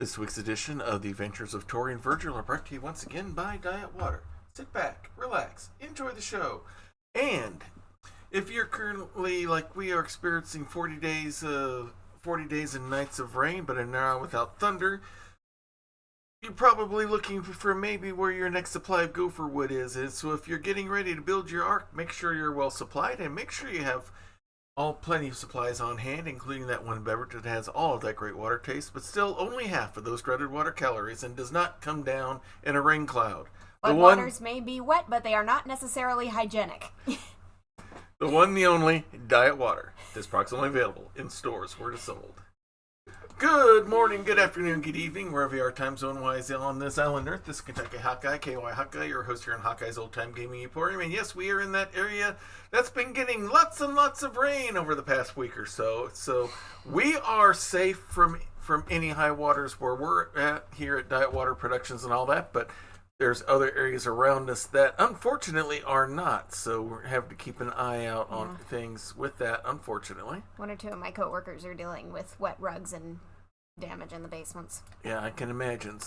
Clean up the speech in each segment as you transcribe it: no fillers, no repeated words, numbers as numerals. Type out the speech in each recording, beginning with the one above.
This week's edition of The Adventures of Tori and Virgil are brought to you once again by Diet Water. Sit back, relax, enjoy the show. And if you're currently, like we are, experiencing 40 days and nights of rain, but are now without thunder, you're probably looking for maybe where your next supply of gopher wood is. And so if you're getting ready to build your ark, make sure you're well supplied and make sure you have plenty of supplies on hand, including that one beverage that has all of that great water taste, but still only half of those dreaded water calories and does not come down in a rain cloud. But waters may be wet, but they are not necessarily hygienic. The one, the only, Diet Water. This product's only available in stores where it is sold. Good morning, good afternoon, good evening, wherever you are time zone-wise on this island Earth. This is Kentucky Hawkeye, KY Hawkeye, your host here in Hawkeye's Old Time Gaming Emporium. And yes, we are in that area that's been getting lots and lots of rain over the past week or so. So we are safe from any high waters where we're at here at Diet Water Productions and all that, but there's other areas around us that unfortunately are not. So we have to keep an eye out on things with that, unfortunately. One or two of my coworkers are dealing with wet rugs and damage in the basements. Yeah, I can imagine.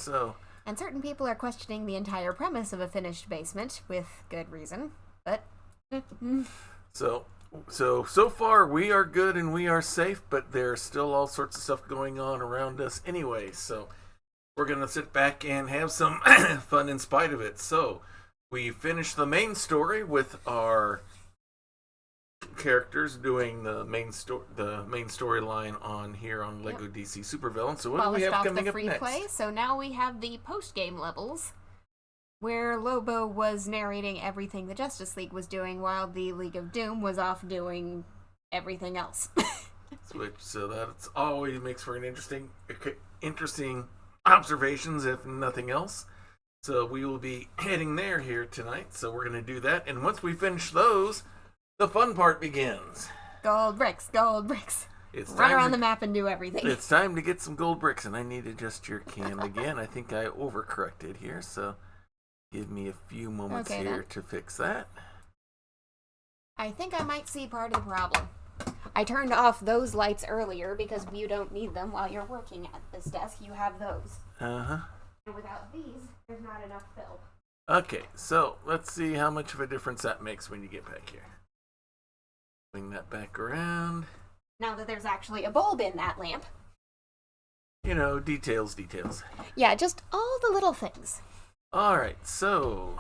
And certain people are questioning the entire premise of a finished basement with good reason. But So far we are good and we are safe, but there's still all sorts of stuff going on around us anyway. So we're going to sit back and have some fun in spite of it. So we finished the main story with our characters doing the main storyline on here on Lego DC Supervillain. So what do we have coming up next? Play, so now we have the post-game levels, where Lobo was narrating everything the Justice League was doing while the League of Doom was off doing everything else. So that's always makes for an interesting observations, if nothing else. So we will be heading there here tonight. So we're going to do that. And once we finish those, the fun part begins. Gold bricks, gold bricks. Run around the map and do everything. It's time to get some gold bricks. And I need to adjust your cam again. I think I overcorrected here. So give me a few moments to fix that. I think I might see part of the problem. I turned off those lights earlier because you don't need them while you're working at this desk. You have those. Uh-huh. And without these, there's not enough fill. Okay, so let's see how much of a difference that makes when you get back here. Bring that back around. Now that there's actually a bulb in that lamp. You know, details. Yeah, just all the little things. Alright, so...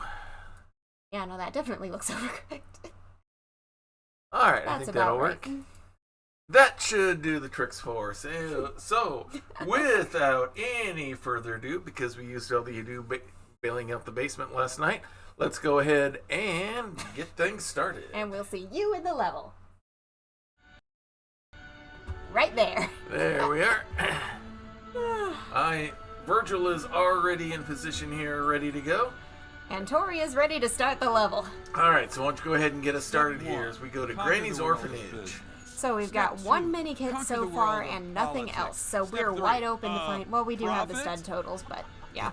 Yeah, no, that definitely looks overcooked. Alright, I think that'll work. That should do the tricks for us. So, without any further ado, because we used all the ado bailing out the basement last night, let's go ahead and get things started. And we'll see you in the level. Right there. There we are. Virgil is already in position here, ready to go. And Tori is ready to start the level. Alright, so why don't you go ahead and get us started here as we go to Granny's Orphanage. So we've got one mini kit so far and nothing else. So we're wide open to find... Well, we do have the stud totals, but yeah.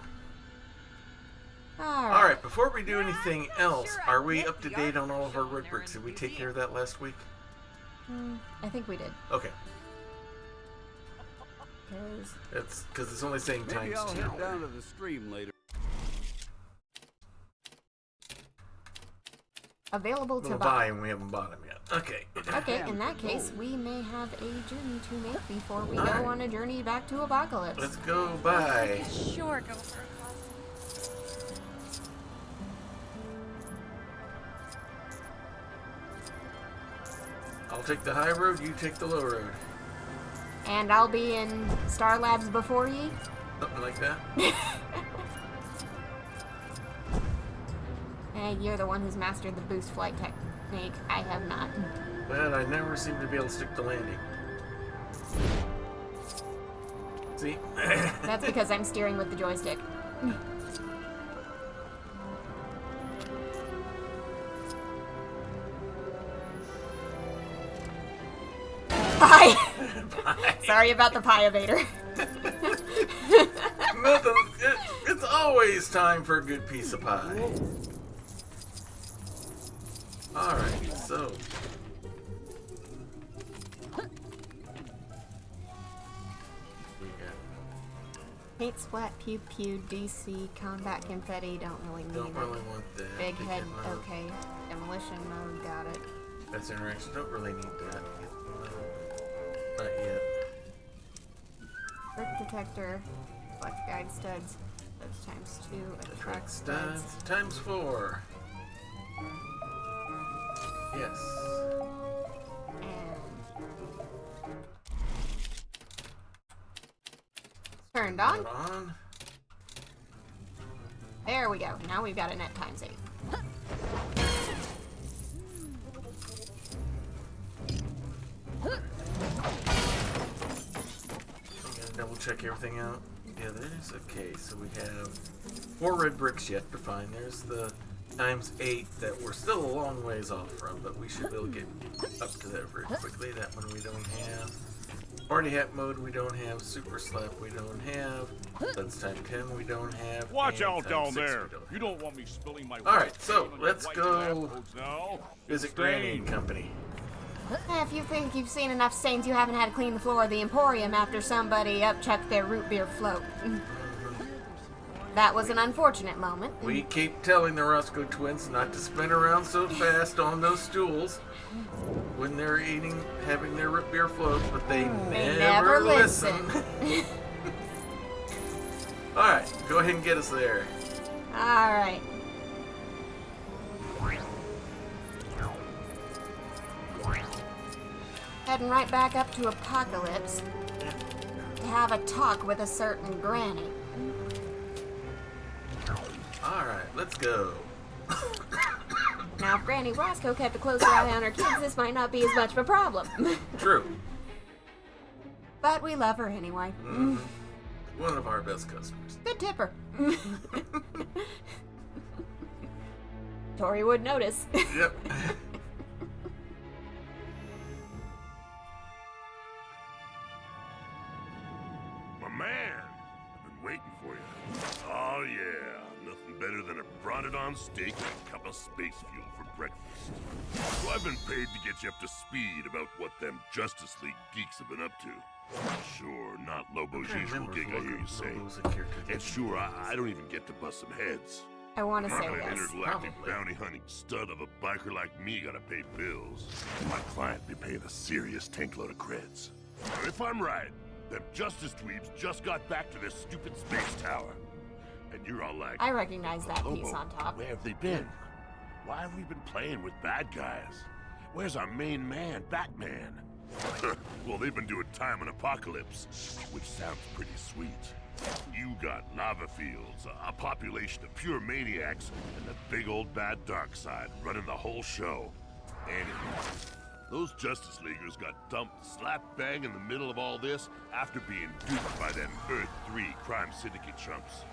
Alright, before we do anything else, are we up to date on all of our wood bricks? Did we take care of that last week? I think we did. Okay. Because it's only saying times 2. Head down to the stream later. Available to buy, and we haven't bought them yet. Okay. Okay, in that case, we may have a journey to make before we go on a journey back to Apocalypse. Let's go buy. Sure, go for a call. I'll take the high road, you take the low road. And I'll be in Star Labs before ye? Something like that. Hey, you're the one who's mastered the boost flight technique. I have not. But I never seem to be able to stick the landing. See? That's because I'm steering with the joystick. Pie! Pie. Sorry about the pie evader. Nothing. It's always time for a good piece of pie. Alright, so Paint splat, pew pew, DC, combat confetti, don't really need Don't it. really want that. Big head, mode. okay. Demolition mode, got it. Best interaction, don't really need that. Not yet. Brick detector, flex guide studs, that's times 2, attract studs. Times 4. Yes. And turned on. Put on. There we go. Now we've got a net times 8. Double check everything out. Yeah, there's okay. So we have 4 red bricks yet to find. There's the times 8 that we're still a long ways off from, but we should be able to get up to that very quickly. That one we don't have. Party hat mode we don't have. Super slap we don't have. That's time 10 we don't have. Watch and out times down 6 there. we don't You don't want me spilling my. All right, so let's go now. visit Granny and Company. If you think you've seen enough stains, you haven't had to clean the floor of the Emporium after somebody upchucked their root beer float. That was an unfortunate moment. We keep telling the Roscoe twins not to spin around so fast on those stools when they're having their root beer floats, but they never listen. Alright, go ahead and get us there. Alright. Heading right back up to Apocalypse to have a talk with a certain Granny. Alright, let's go. Now, if Granny Roscoe kept a closer eye on her kids, this might not be as much of a problem. True. But we love her anyway. One of our best customers. Good tipper. Tori would notice. Yep. My man, I've been waiting for you. Oh yeah, nothing better than a brought-it-on steak and a cup of space fuel for breakfast. So I've been paid to get you up to speed about what them Justice League geeks have been up to. Sure, not Lobo's usual gig, I hear you say. And sure, I don't even get to bust some heads. I want to say An this. intergalactic Probably. bounty-hunting stud of a biker like me gotta pay bills. My client be paying a serious tankload of creds. And if I'm right, them Justice Dweebs just got back to their stupid space tower. And you're all like, I recognize that piece Lobo, on top. where have they been? Why have we been playing with bad guys? Where's our main man, Batman? Well, they've been doing time in Apocalypse, which sounds pretty sweet. You got lava fields, a population of pure maniacs, and the big old bad dark side running the whole show. Anyway, those Justice Leaguers got dumped slap bang in the middle of all this after being duped by them Earth 3 crime syndicate chumps.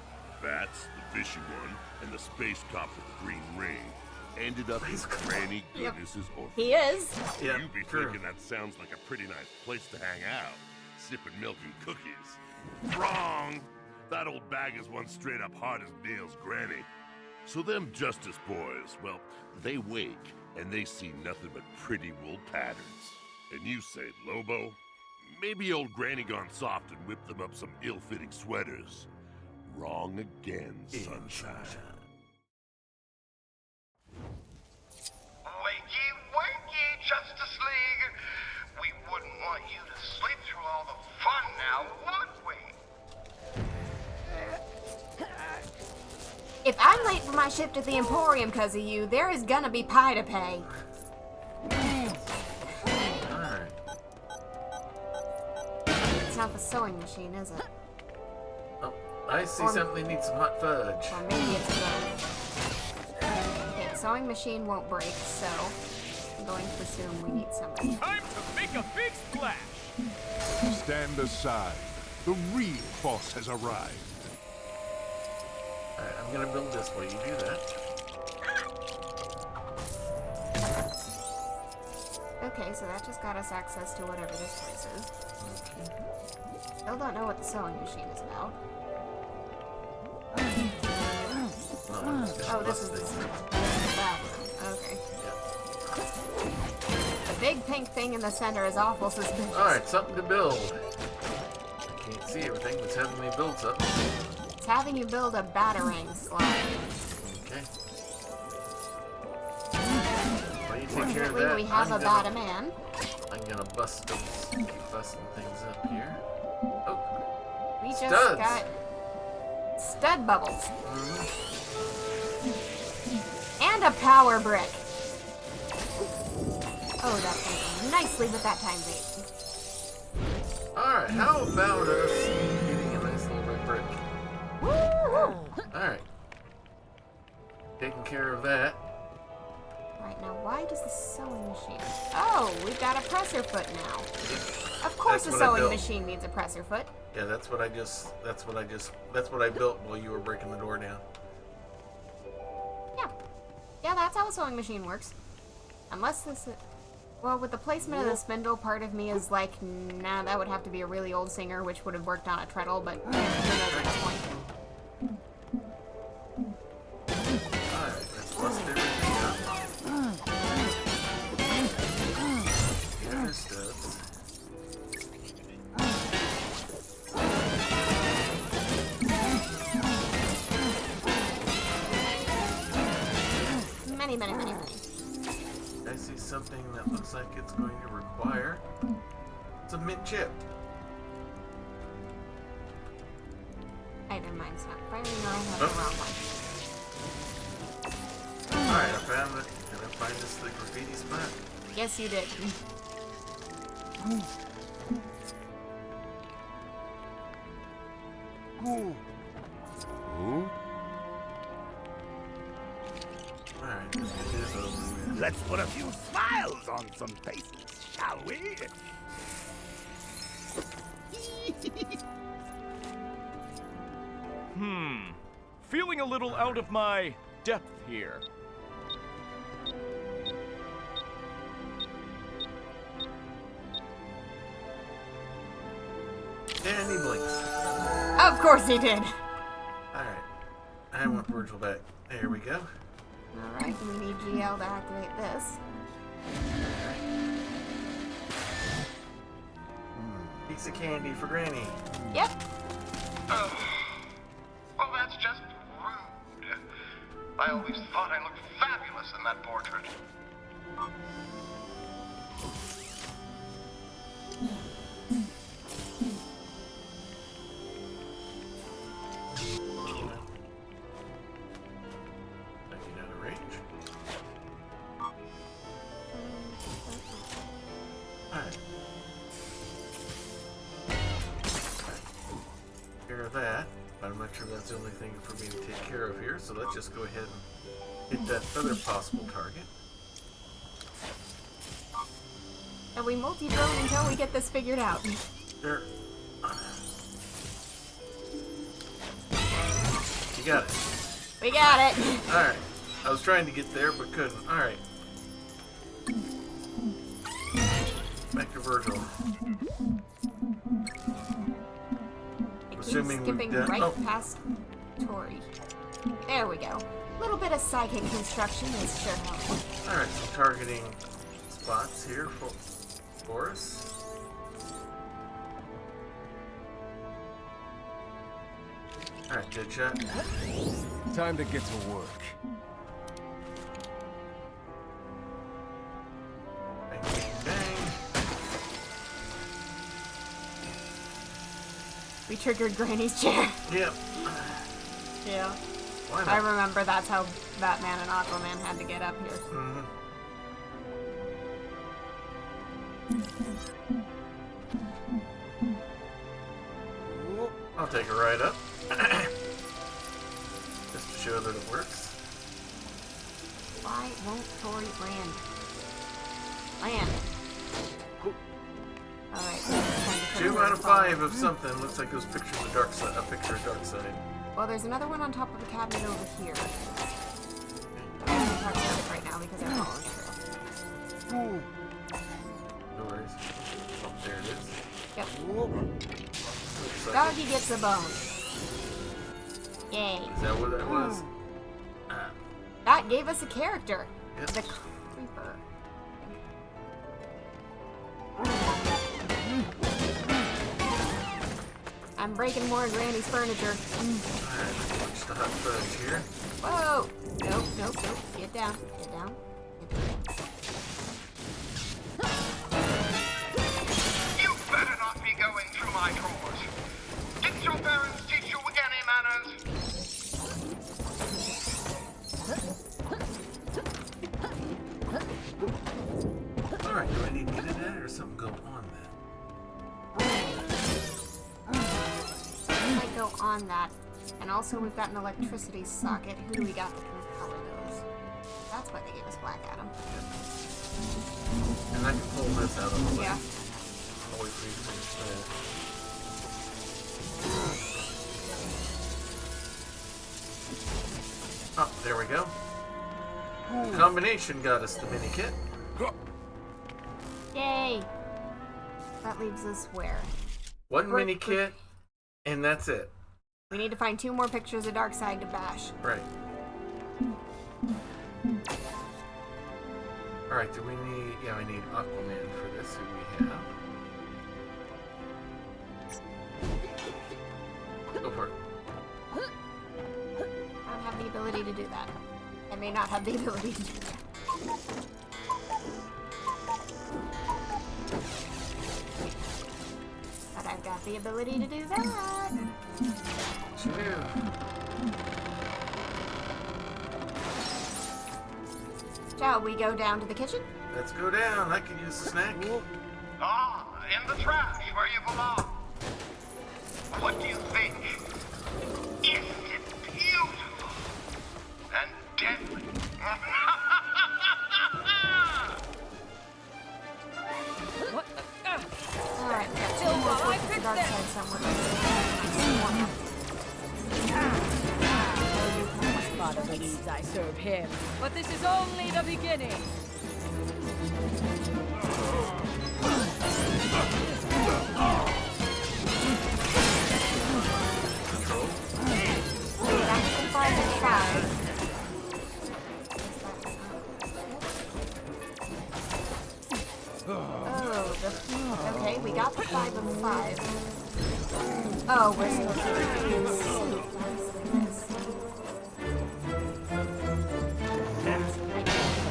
Bats, the fishy one, and the space cop with the green ring ended up in Granny Goodness's orphanage. He is. Yeah, You'd be true. thinking that sounds like a pretty nice place to hang out, sipping milk and cookies. Wrong! That old bag is one straight up hard as nails Granny. So them Justice boys, well, they wake and they see nothing but pretty wool patterns. And you say, Lobo, maybe old Granny gone soft and whipped them up some ill-fitting sweaters. Wrong again, sunshine. Wakey, wakey, Justice League! We wouldn't want you to sleep through all the fun now, would we? If I'm late for my shift at the Emporium because of you, there is gonna be pie to pay. Alright. It's not the sewing machine, is it? Oh, I see something that needs some hot fudge. Or maybe it's both. Okay, the sewing machine won't break, so I'm going to assume we need somebody. Time to make a big splash. Stand aside. The real boss has arrived. Alright, I'm gonna build this while you do that. Okay, so that just got us access to whatever this place is. Still don't know what the sewing machine is about. Oh, this is the bathroom. Okay. The big pink thing in the center is awful suspicious. Alright, something to build. I can't see everything, but it's having me build something. It's having you build a batarang slide. Okay. While you take care of Fortunately, that, we have I'm a gonna, Bataman. I'm gonna busting things up here. Oh, We just studs. got stud bubbles. And a power brick. Oh, that's going nicely with that time vape. Alright, how about us getting a nice little red brick? Woo! Alright. Taking care of that. Right, now why does the sewing machine... Oh, we've got a presser foot now. Of course That's a what I sewing built. machine needs a presser foot. Yeah, that's what I built while you were breaking the door down. Yeah. Yeah, that's how a sewing machine works. Unless this is... Well, with the placement of the spindle, part of me is like, nah, that would have to be a really old singer, which would have worked on a treadle, but who knows at this point. Alright, let's bust everything up. Here's studs. Many, many, many, many. I see something that looks like it's going to require some mint chip. Never mind, it's not firing, or I have the wrong one. Alright, I found it. Did I find this the graffiti spot? Yes, you did. Alright, let's get this over with. Let's put a few smiles on some faces, shall we? Feeling a little out of my depth here. And he blinks. Of course he did. Alright. I want Virgil back. There we go. Alright, we need GL to activate this. Piece of candy for Granny. Yep. Well, that's just rude. I always thought I looked fabulous in that portrait. I get out of range. Alright. Care of that. I'm not sure that's the only thing for me to take care of here, so let's just go ahead and hit that other possible target. And we multi-drone until we get this figured out. There. You got it. We got it. Alright. I was trying to get there, but couldn't. Alright. Back to Virgil. Assuming we've Skipping done- right oh. past Tori. There we go. A little bit of psychic construction is sure helpful. Alright, so targeting spots here for us. Alright, good shot. Time to get to work. Bang, bang, bang. We triggered Granny's chair. Yep. Yeah. Why I not? remember that's how Batman and Aquaman had to get up here. Mhm. I'll take a ride up. Just to show that it works. Why won't Tori land? Land. Alright. 2 out of 5 of something. Looks like those pictures of dark side. A picture of dark side. Well, there's another one on top of the cabinet over here. I'm gonna talk about it right now because I'm following it through. No worries. Oh, there it is. Yep. Looks like Doggy gets a bone. Yay. Is that what that was? Ah, That gave us a character. yes. The Creeper. I'm breaking more of Granny's furniture. Alright, watch the hot fudge here. Whoa! Nope, nope, nope. Get down. Get down. You better not be going through my drawers. Didn't your parents teach you any manners? Alright, do I need to get it at or something go on that? Might go on that. And also, we've got an electricity socket. Who do we got that can power those? That's why they gave us Black Adam. And I can pull this out of the way. Yeah. I'll wait for you to finish that. Oh, there we go. The combination got us the mini kit. Yay! That leaves us where? One mini kit, and that's it. We need to find 2 more pictures of Darkseid to bash. Right. Alright, do we need... Yeah, we need Aquaman for this, who we have. Go for it. I don't have the ability to do that. I may not have the ability to do that. But I've got the ability to do that. True. Shall we go down to the kitchen? Let's go down. I can use a snack. Ah, in the trash where you belong. What do you think? Isn't it beautiful and deadly? Alright, we got 2 more pictures of Darkseid somewhere. Father believes I serve him, but this is only the beginning. That's 5 and 5. Oh, okay, we got the 5 and 5. Oh, we're still keeping the soup.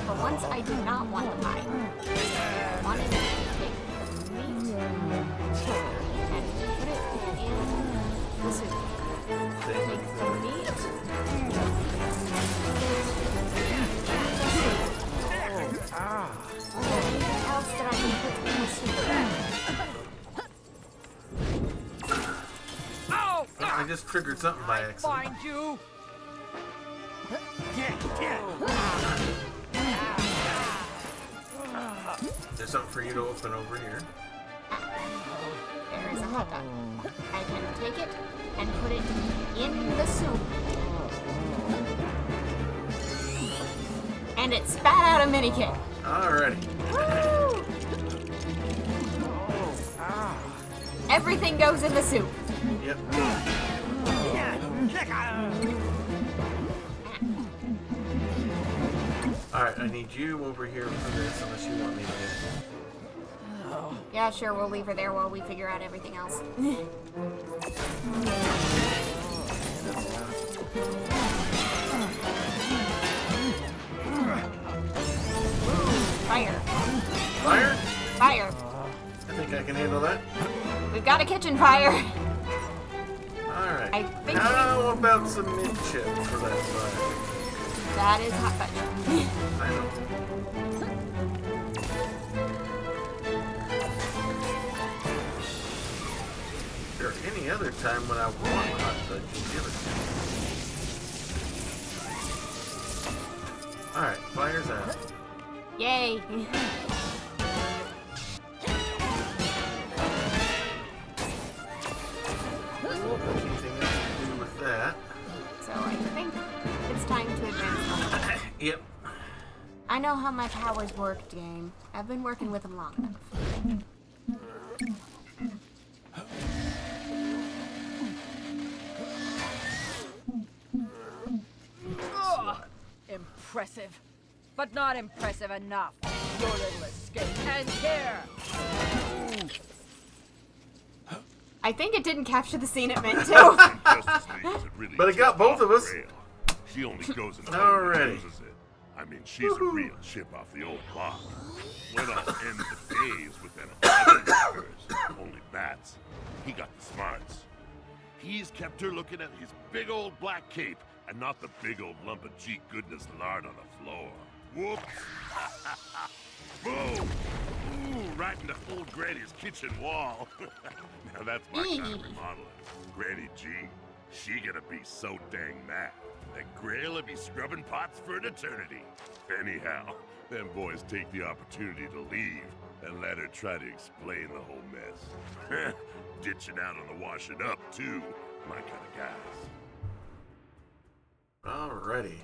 For once, I do not want the pie. I wanted to take the meat and put it in the soup. Take the meat. Anything else that I can put in the soup? Oh, I just triggered something by accident. find you. There's something for you to open over here. There is a hot dog. I can take it and put it in the soup. And it spat out a mini kit. Alrighty. Woo! Everything goes in the soup. Yep. Alright, I need you over here for this unless you want me to. Yeah, sure, we'll leave her there while we figure out everything else. Fire. Fire? Fire. I think I can handle that. We've got a kitchen fire. Alright. I think How about some mint chip for that fire? That is hot fudge. I know. Sure, any other time when I want hot fudge, you give it to me. Alright, fire's out. Yay. Anything else to do with that? So I think it's time to advance. Yep. I know how my powers work, game. I've been working with them long enough. Impressive, but not impressive enough. Your little escape ends here. I I think it didn't capture the scene it meant to. Justice League isn't really But it got tipped both off of us. the rail. She only goes and Alrighty. totally loses it. I mean, she's a real chip off the old block. Went on end the days with them others. Only Bats. He got the smarts. He's kept her looking at his big old black cape and not the big old lump of G goodness lard on the floor. Whoops! Boom! Ooh, right in the old Granny's kitchen wall. Now that's my kind of remodeling. Granny G, she gonna be so dang mad that Grail'll be scrubbing pots for an eternity. Anyhow, them boys take the opportunity to leave and let her try to explain the whole mess. Ditching out on the washing up, too. My kind of guys. Alrighty.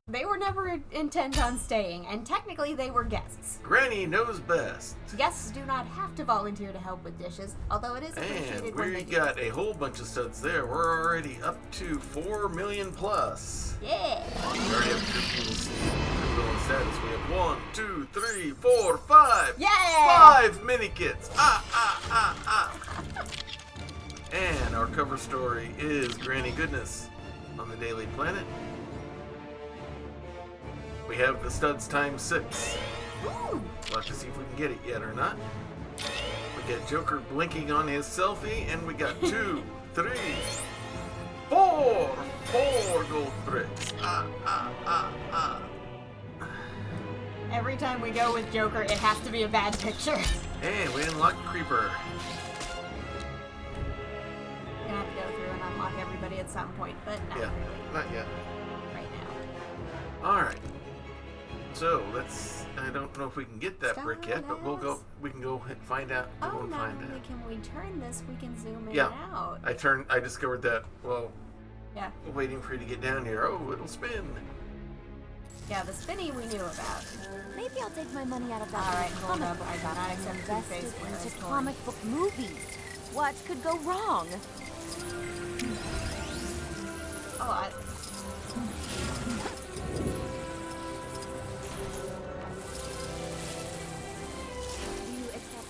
They were never intent on staying, and technically they were guests. Granny knows best. Guests do not have to volunteer to help with dishes, although it is appreciated And when we they do. got a whole bunch of studs there. We're already up to 4 million plus. Yeah. We already have 2 people in status. We have 1, 2, 3, 4, 5. Yeah! 5 mini kits. And our cover story is Granny Goodness on the Daily Planet. We have the studs times 6. Woo! We'll have to see if we can get it yet or not. We got Joker blinking on his selfie, and we got 2, 3, 4 gold bricks. Every time we go with Joker, it has to be a bad picture. And we unlocked Creeper. We're gonna have to go through and unlock everybody at some point, but not Yeah, really not yet. right now. Alright. So I don't know if we can get that brick yet, but we can go find out. We'll go Oh, and not find only out. can we turn this, we can zoom in Yeah. and out. I discovered that while Yeah. waiting for you to get down here. Oh, it'll spin. Yeah, the spinny we knew about. Maybe I'll take my money out of that. Alright, hold comic up. book I got not accept invested Two-Face whereas into Tori. comic book movies. What could go wrong? Oh, Do you accept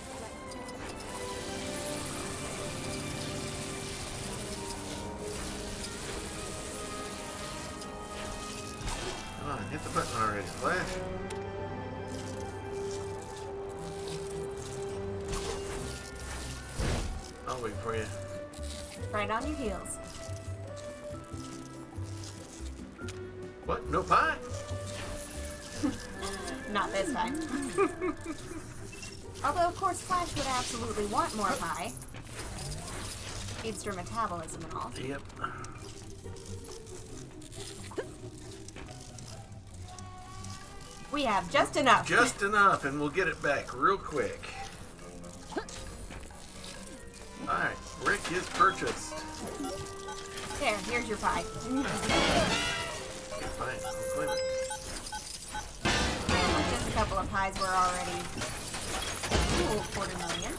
Come on, hit the button already, Flash. I'll wait for you. right on your heels. What? No pie? Not this time. Although, of course, Flash would absolutely want more pie. Speedster metabolism and all. Yep. We have just enough. Just enough, and we'll get it back real quick. Alright, brick is purchased. There, here's your pie. Fine, I'll claim it. With just a couple of pies, we're already... Ooh, 250,000.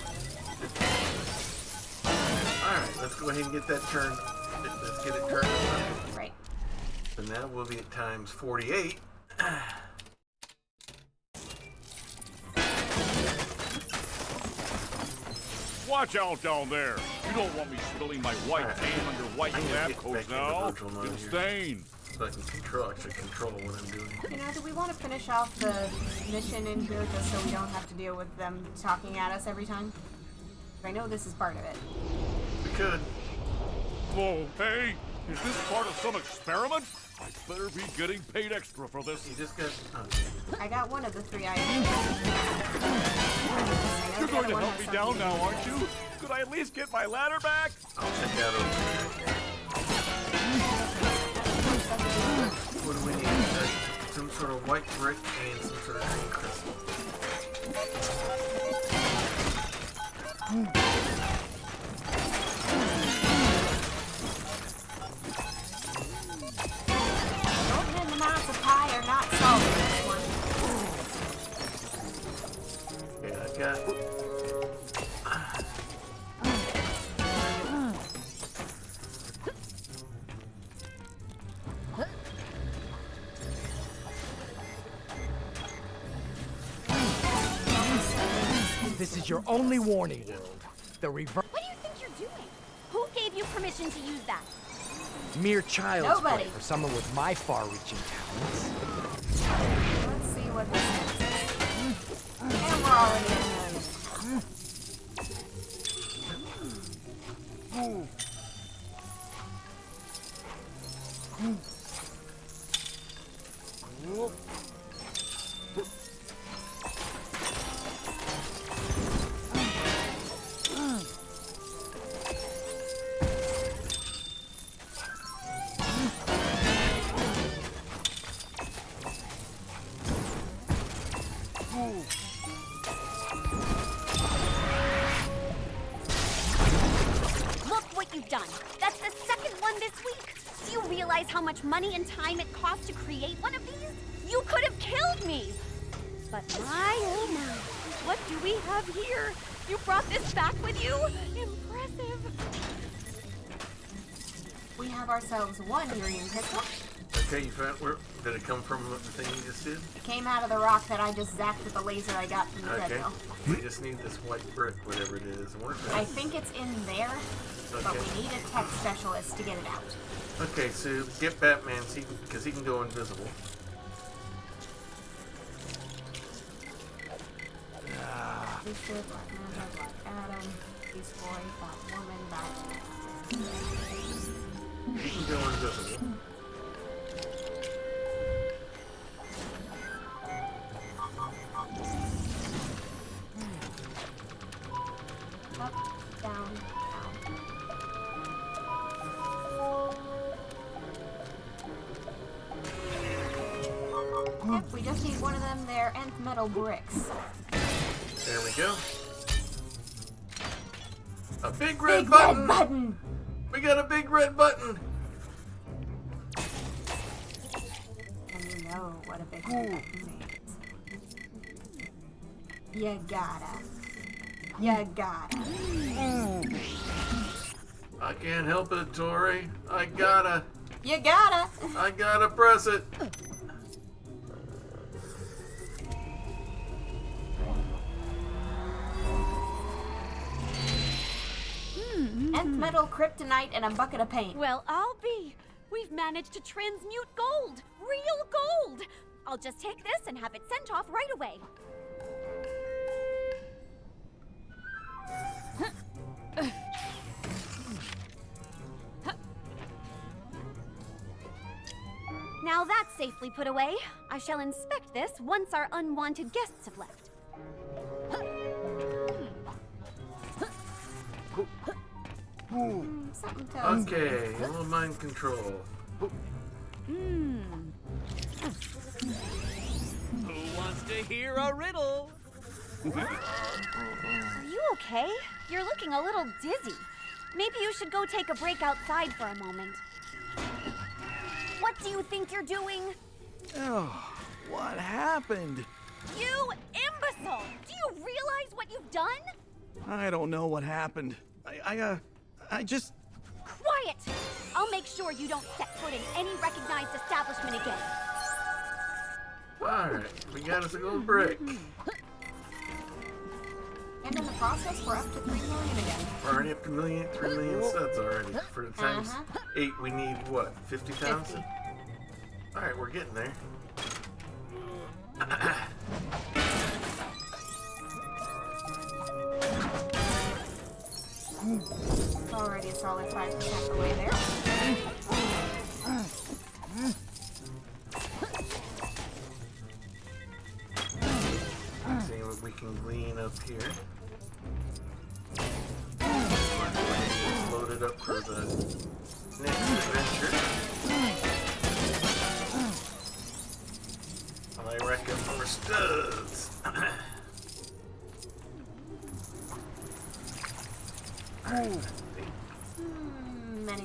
Alright, let's go ahead and get that turned. Let's get it turned around. Right. And now we'll be at times 48. Watch out down there. You don't want me spilling my white Alright. tan on your white I'm gonna lab get coat back into now. virtual mode It'll here. stain. So I can actually control what I'm doing. You know, do we want to finish off the mission in here just so we don't have to deal with them talking at us every time? I know this is part of it. We could. Whoa, hey, is this part of some experiment? I better be getting paid extra for this. You just got... I got one of the 3 items. You're going to help me down now, aren't you? Could I at least get my ladder back? I'll check out over here. What do we need? Some sort of white brick and some sort of green crystal. Opening amounts of pie are not solving this one. Okay, I got... This is your only warning, world. The reverse. What do you permission to use that? Mere child's Nobody. play for someone with my far-reaching talents. Let's see what this is. And we're already at a million. Look what you've done. That's the second one this week. Do you realize how much money and time it costs to create one of these? You could have killed me. But my oh my, what do we have here? You brought this back with you? Impressive. We have ourselves one urine pistol. Okay, you found where did it come from? The thing you just did? It came out of the rock that I just zapped with the laser I got from the Okay. treadmill. We just need this white brick, whatever it is. I wonder if I it's- think it's in there, but Okay. we need a tech specialist to get it out. Okay, so get Batman, because he can go invisible. This is Black Adam, Beast Boy, Batwoman, Batman. He can go invisible. Up, down, down. Yep, we just need one of them there and metal bricks. There we go. A big red Big button! red button! We got a big red button! And you know what a big red button means. You gotta. You gotta. I can't help it, Tori. I gotta press it. Nth metal kryptonite and a bucket of paint. Well, I'll be. We've managed to transmute gold. Real gold. I'll just take this and have it sent off right away. Now that's safely put away. I shall inspect this once our unwanted guests have left. Something tells me. Okay, a little mind control. Who wants to hear a riddle? Are you okay? You're looking a little dizzy. Maybe you should go take a break outside for a moment. What do you think you're doing? Oh, what happened? You imbecile! Do you realize what you've done? I don't know what happened. I just... Quiet! I'll make sure you don't set foot in any recognized establishment again. Alright, we got us a gold brick. And in the process, we're up to 3 million again. We're already up to 3 million studs already. For the times 8, we need what? 50,000? Alright, we're getting there. Already a solid 5% the way there. See what we can glean up here. It's loaded up for the next adventure. I reckon more studs. Many.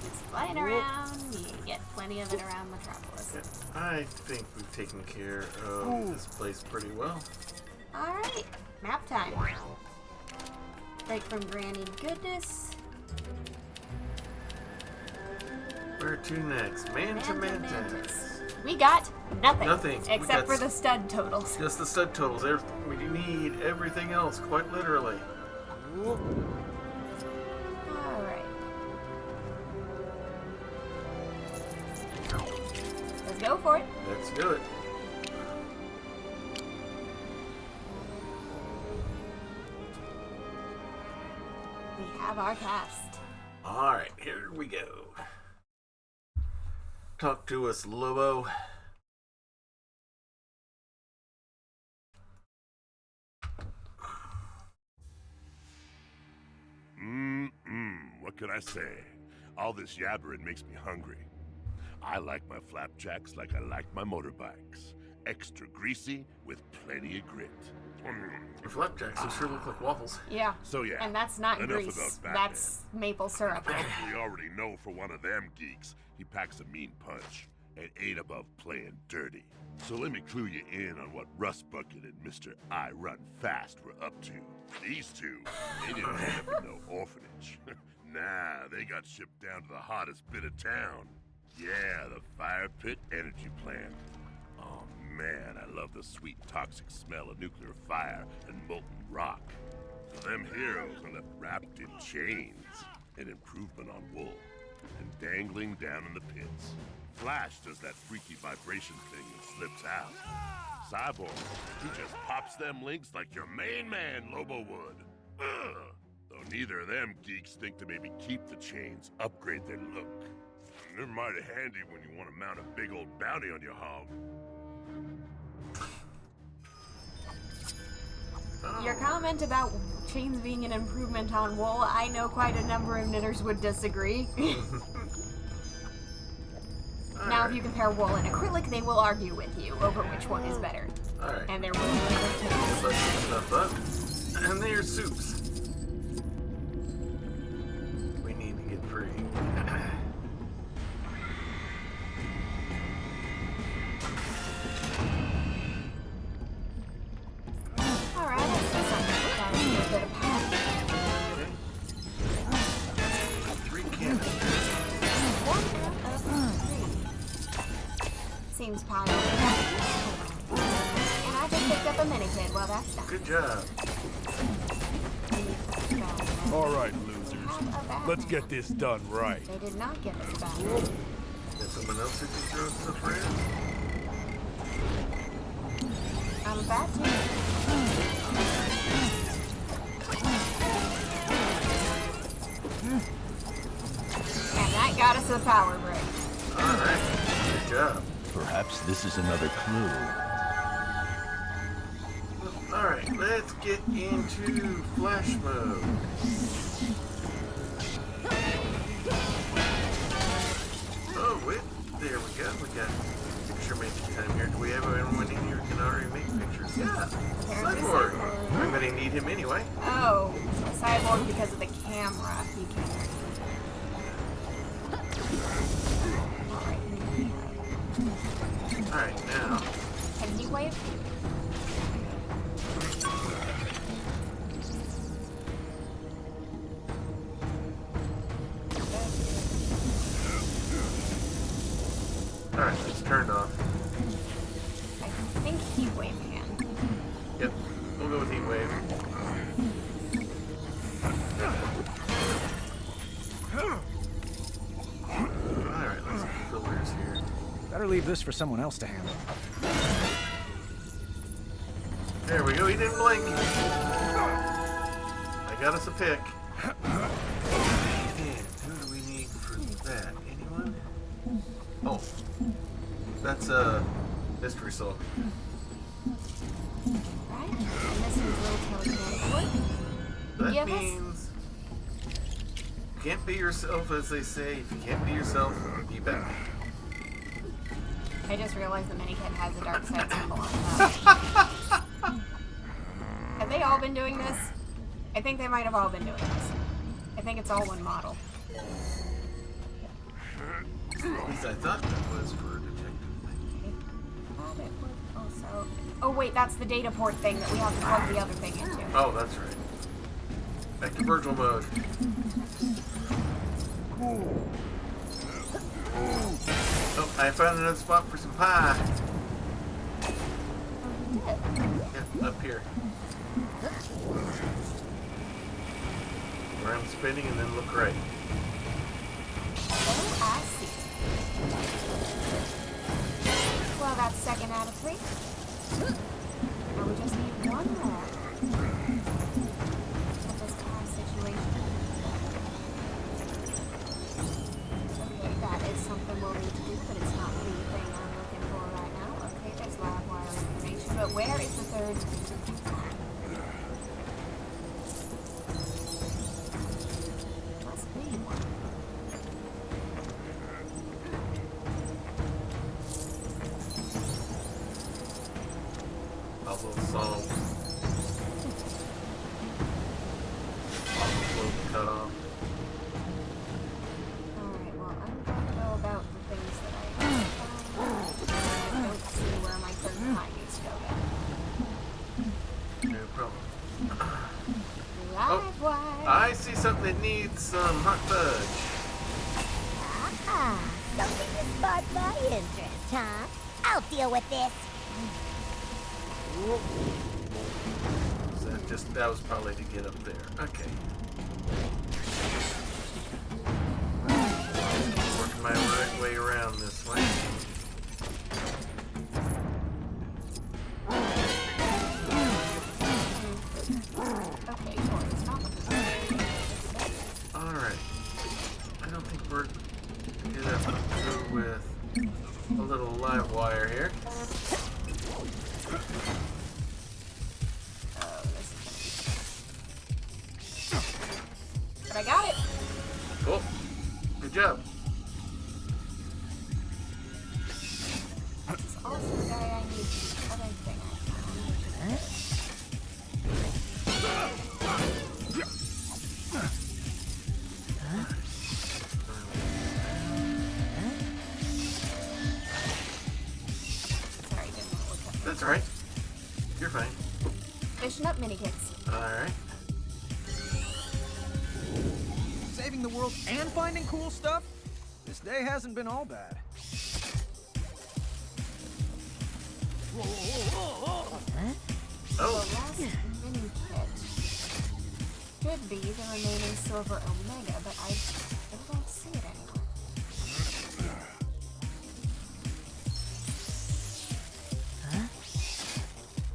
It's flying around. You get plenty of it around Metropolis. Yeah, I think we've taken care of this place pretty well. Alright, map time. Break from Granny Goodness. Where to next? Man to Mantis. We got nothing. Nothing. We Except got for the stud totals. Just the stud totals. We need everything else, quite literally. Go for it. Let's do it. We have our cast. Alright, here we go. Talk to us, Lobo. What can I say? All this yabbering makes me hungry. I like my flapjacks like I like my motorbikes. Extra greasy with plenty of grit. Your flapjacks, they sure look like waffles. Yeah. So yeah, And that's not enough grease. about Batman. That's maple syrup. We already know for one of them geeks, he packs a mean punch and ain't above playing dirty. So let me clue you in on what Rust Bucket and Mr. I Run Fast were up to. These two, they didn't end up in no orphanage. Nah, they got shipped down to the hottest bit of town. Yeah, the Fire Pit Energy Plant. Oh man, I love the sweet toxic smell of nuclear fire and molten rock. So them heroes are left wrapped in chains, an improvement on wool, and dangling down in the pits. Flash does that freaky vibration thing and slips out. Cyborg, he just pops them links like your main man, Lobo would. Ugh. Though neither of them geeks think to maybe keep the chains, upgrade their look. They're mighty handy when you want to mount a big old bounty on your hog. Your comment about chains being an improvement on wool, I know quite a number of knitters would disagree. Now, if you compare wool and acrylic, they will argue with you over which one is better. Alright. And they're Stuff up. And there's soups. We need to get free. Alright, I see something without a little bit of power. Okay. 3 canisters. 1 out of 3. Seems positive. And I just picked up a mini-kid. Well, that's done. Good job. All right, losers. Let's get this done right. They did not get us back. Got someone else who can throw stuff around? I'm about to. And that got us a power break. Alright. Good job. Perhaps this is another clue. Alright, let's get into flash mode. Oh, wait. There we go. We got picture making time here. Do we have anyone in here who can already make pictures? Yeah. Cyborg. I'm going to need him anyway. Oh, Cyborg because of the camera. He can. Alright, now. Can he wave? Alright, it's turned off. I think heat wave can. Yep, we'll go with heat wave. Alright, let's get the filters here. Better leave this for someone else to handle. There we go, he didn't blink. I got us a pick. And who do we need for that? Anyone? Oh. That's mystery soul. Right? And this is little telekinetic work. That Give us- means you can't be yourself, as they say. If you can't be yourself, be back. I just realized the minikid has a dark side symbol on top. Have they all been doing this? I think they might have all been doing this. I think it's all one model. At least I thought that was for a detective. Thought it was also. Oh wait, that's the data port thing that we have to plug the other thing into. Oh, that's right. Back to Virgil mode. Oh, I found another spot for some pie. Yeah, up here. Around spinning and then look right. Oh, I see. that's second out of 3. Now we just need one more. With this car situation. Okay, that is something we'll need to do, but it's not the thing I'm looking for right now. Okay, there's live wire information, but where is the third? Must be one. Puzzle solved. Puzzle cut off. Alright, well, I'm going to go about the things that I found. I don't see where my third eye needs to go yet. No problem. Live wire. I see something that needs some hot fudge. Ah, something to spark my interest, huh? I'll deal with this. So that was probably to get up there. Okay. Working my way around this way. Okay, Tori, stop with this. Alright. I don't think we're gonna go with a little live wire here. But I got it. Cool. Good job. This is also the guy I need for the other thing I found. Sorry, didn't want to look up. That's alright. You're fine. Fishing up mini kits. Alright. Saving the world and finding cool stuff? This day hasn't been all bad. The last mini kit should be the remaining silver omega, but I don't see it anywhere.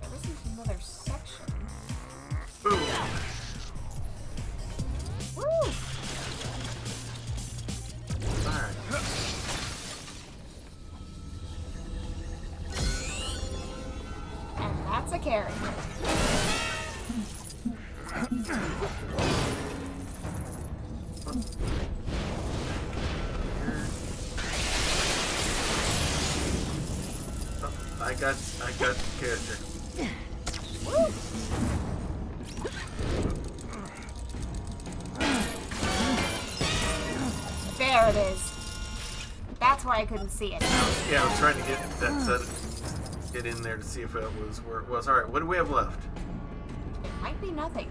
There isn't another section. Boom. Woo! Alright. And that's a carrot. I got the character. Woo! There it is. That's why I couldn't see it. Yeah, I was trying to get that set, get in there to see if it was where it was. Alright, what do we have left? It might be nothing.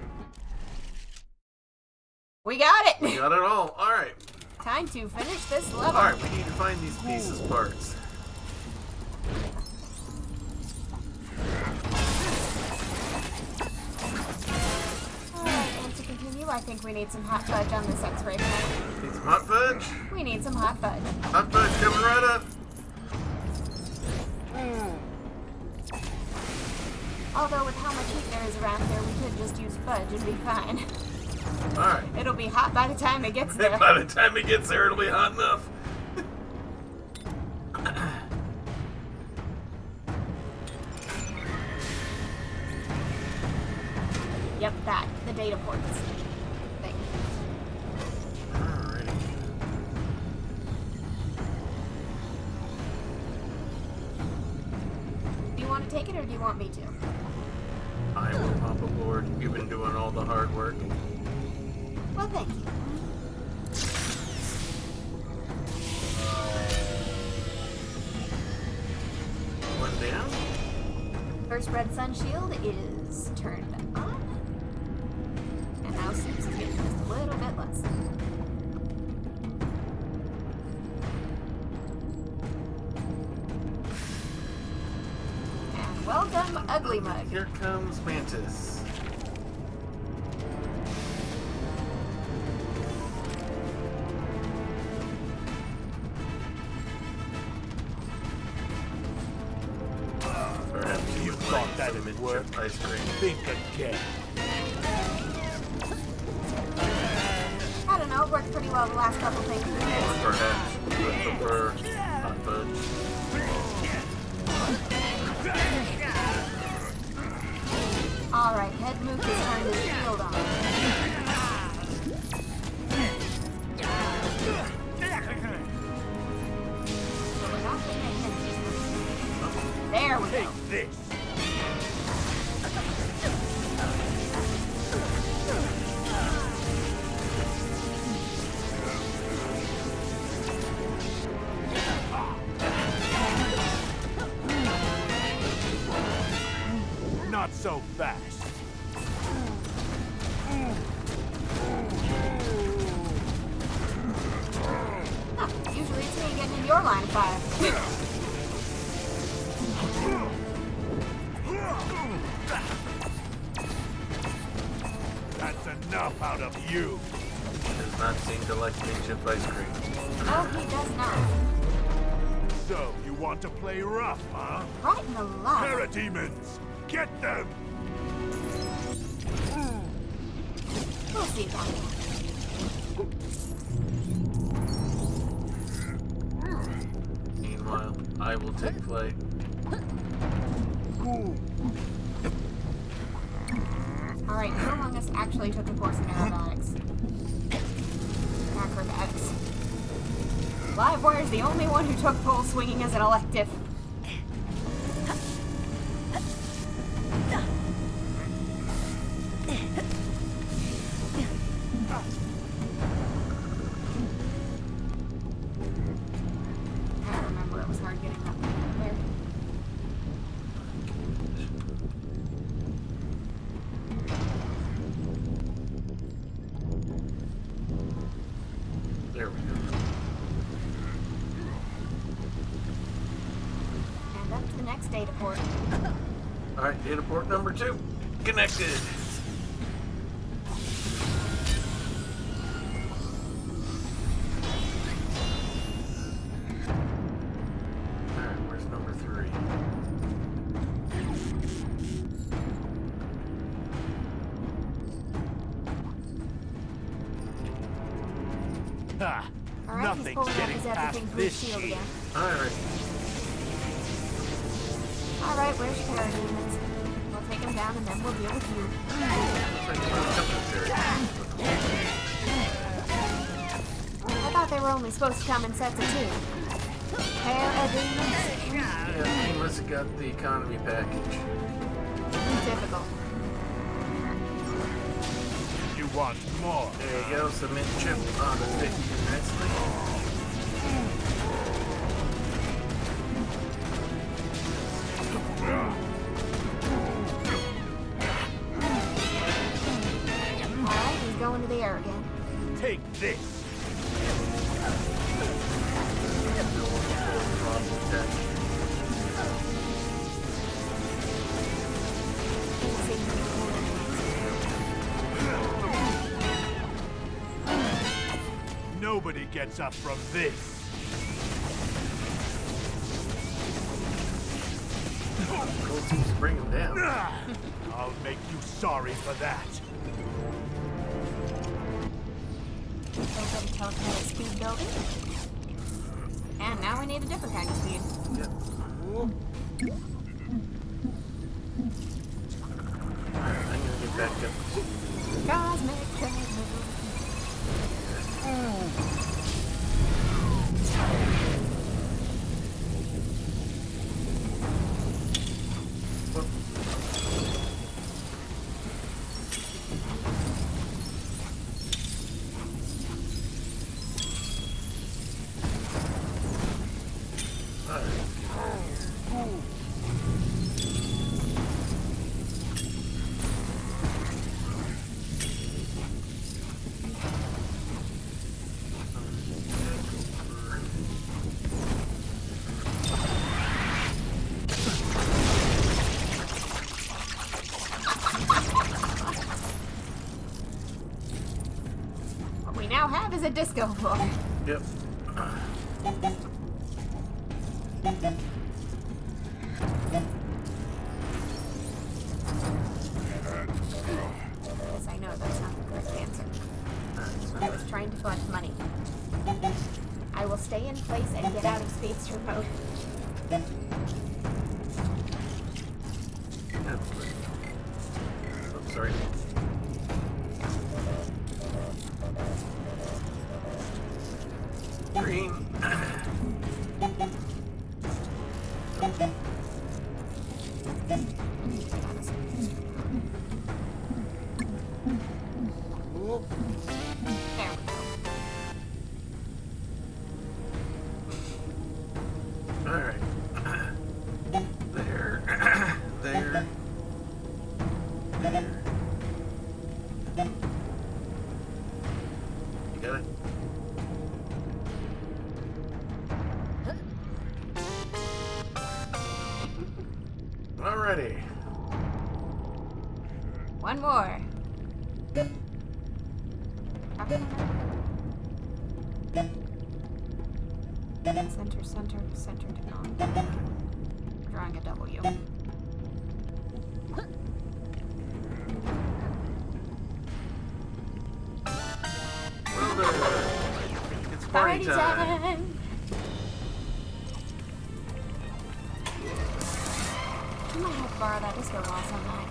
We got it! We got it all. Alright. Time to finish this level. Alright, we need to find these pieces parts. Alright, and to continue, I think we need some hot fudge on this X-ray panel. Need some hot fudge? We need some hot fudge. Hot fudge coming right up. Although with how much heat there is around here, we could just use fudge and be fine. Alright. It'll be hot by the time it gets there. By the time it gets there, it'll be hot enough. Yep, that. The data ports thing. Alright. Do you want to take it or do you want me to? I will hop aboard. You've been doing all the hard work. Well, thank you. One down. First red sun shield is turned on. And now Soups is getting just a little bit less. And welcome, Ugly Mug. Here comes Mantis. cinnamon chip ice cream. Think again. I don't know, it worked pretty well the last couple things. Or perhaps you would prefer hot fudge. Alright, Head Mook has turned his shield on. There we go. Take this. Not so fast. Huh, usually it's me getting in your line of fire. That's enough out of you. Does not seem to like mint chip ice cream. No, he does not. So, you want to play rough, huh? Right in the lava. Parademons! Get them! We'll see about that. Meanwhile, I will take flight. Alright, who among us actually took a course in aerobatics? Acrobatics. Livewire's the only one who took pole swinging as an elective. I remember it was hard getting up there. There we go. And up to the next data port. Alright, data port number 2. Connected. Alright, where's number 3? Ha! Alright, he's Nothing's pulling up getting his past everything through his this shield sheet. again. Alright. Alright, where's your parademons? We'll take him down and then we'll deal with you. I thought they were only supposed to come in sets of 2. Parademons. Yeah, he must have got the economy package. Typical. You want more? There you go, some mint chip on the fit you nicely. Alright, he's going to the air again. Take this. Nobody gets up from this. Cold seems to bring him down. I'll make you sorry for that. Open telekinetic speed building. And now we need a different kind of speed. Yep. Alright, I'm gonna get back up. Cosmic treadmill. What we now have is a disco floor. Yep. trying to collect money. I will stay in place and get out of speedster mode. I'm sorry. Green. There we go. Alright. There. There. There. You got it? Alrighty. One more. Center, center, center to on. Drawing a W. Well done. It's party time. You might have to borrow that disco ball sometime.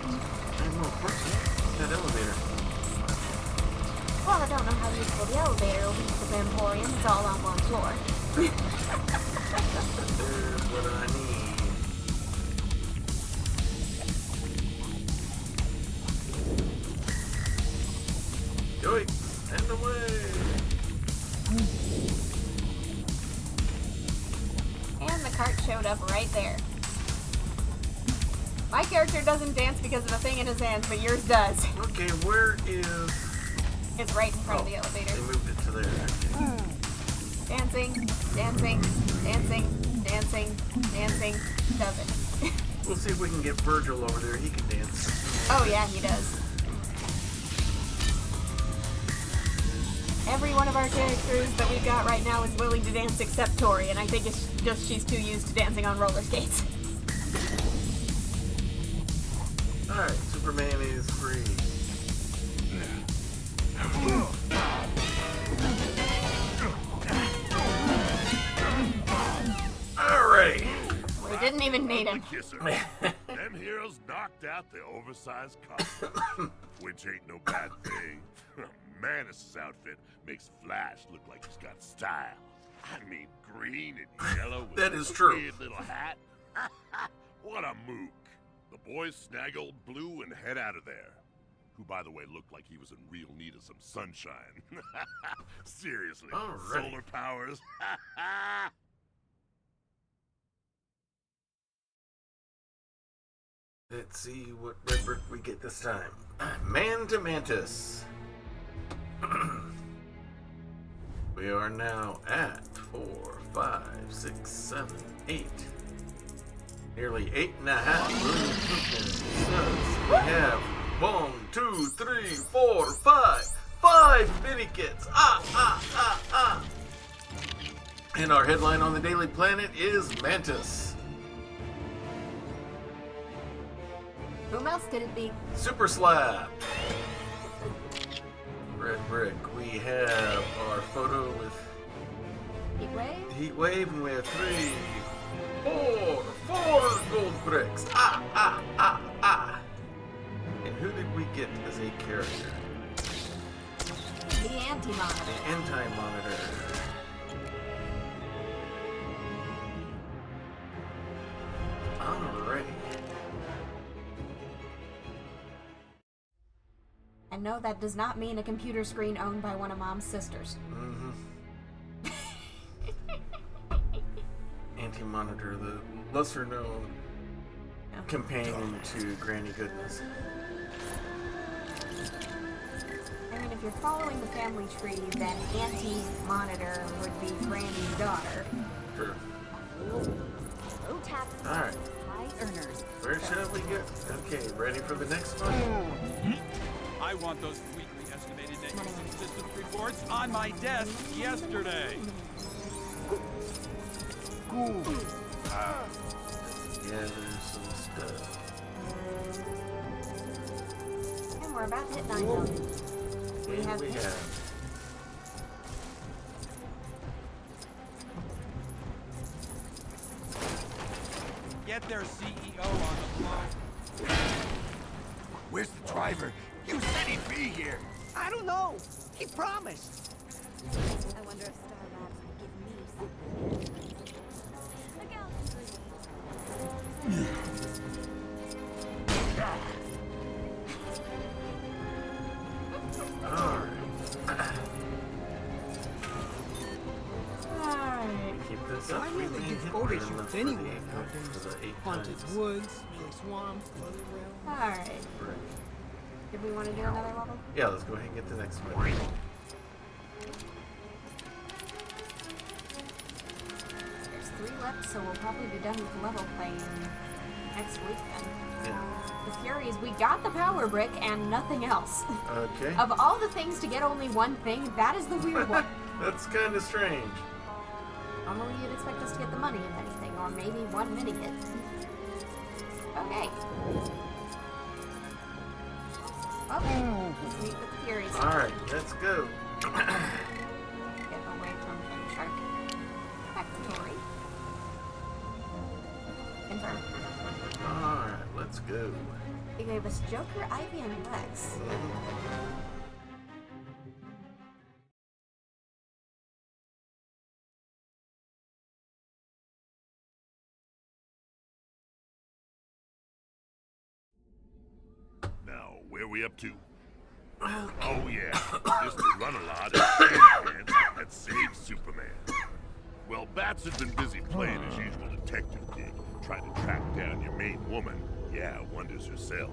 That elevator. Well, I don't know how useful the elevator will be for the Emporium. It's all on one floor. There's what I need. Yoink! And away! And the cart showed up right there. My character doesn't dance because of a thing in his hands, but yours does. Okay, where is... It's right in front of the elevator. They moved it to there. Okay. Dancing, dancing, dancing, dancing, dancing. Does it. We'll see if we can get Virgil over there. He can dance. Oh yeah, he does. Every one of our characters that we've got right now is willing to dance except Tori, and I think it's just she's too used to dancing on roller skates. Alright, Superman is free. Alrighty. We didn't even need him. Them heroes knocked out the oversized costume, which ain't no bad thing. Manus' outfit makes Flash look like he's got style. I mean, green and yellow with That is a true. weird little hat. What a mook. The boys snag old Blue and head out of there. Who, by the way, looked like he was in real need of some sunshine. Seriously, Alright. solar powers. Let's see what red brick we get this time. Man to Mantis. We are now at 4, 5, 6, 7, 8. Nearly 8.5 million tokens. We have 1, 2, 3, 4, 5. 5 mini kits. And our headline on the Daily Planet is Mantis. Whom else could it be? Super Slap. Red brick. We have our photo with Heatwave? Heatwave, and we have 3, 4 gold bricks. And who did we get as a character? The anti-monitor. Anti-monitor. Alrighty. And no, that does not mean a computer screen owned by one of Mom's sisters. Mm-hmm. Anti-monitor, the lesser-known companion to Granny Goodness. I mean, if you're following the family tree, then anti-monitor would be Granny's daughter. Sure. Low tap. Alright. High earners. Where shall we go? Okay, ready for the next one? I want those weekly estimated net usage systems reports on my desk yesterday. Gather some stuff. And we're about to hit 9 million. And we have their CEO on the phone. Where's the driver? You said he'd be here. I don't know. He promised. I wonder if Star Labs would give me something. Look out, Alright. Keep this up. I We really need do hit photo rhythm shoots for anyway the nowadays. for the 8 Haunted times. woods, big swamp, weather rail. Alright. Right. Did we want to do another level? Yeah, let's go ahead and get the next one. There's 3 left, so we'll probably be done with the level playing next week then. Yeah. The Furies, we got the power brick and nothing else. Okay. Of all the things to get only one thing, that is the weird one. That's kind of strange. Normally you'd expect us to get the money if anything, or maybe 1 mini hit. Okay. Okay, let's meet with the Furies. Alright, let's go. Get away from Shark. Back to Tori. Confirm. Alright, let's go. They gave us Joker, Ivy, and Lex. Now, where are we up to? Oh yeah, Mr. Run-A-Lot and Pants had saved Superman. Well, Bats had been busy playing his usual detective gig, trying to track down your main woman. Yeah, wonders herself.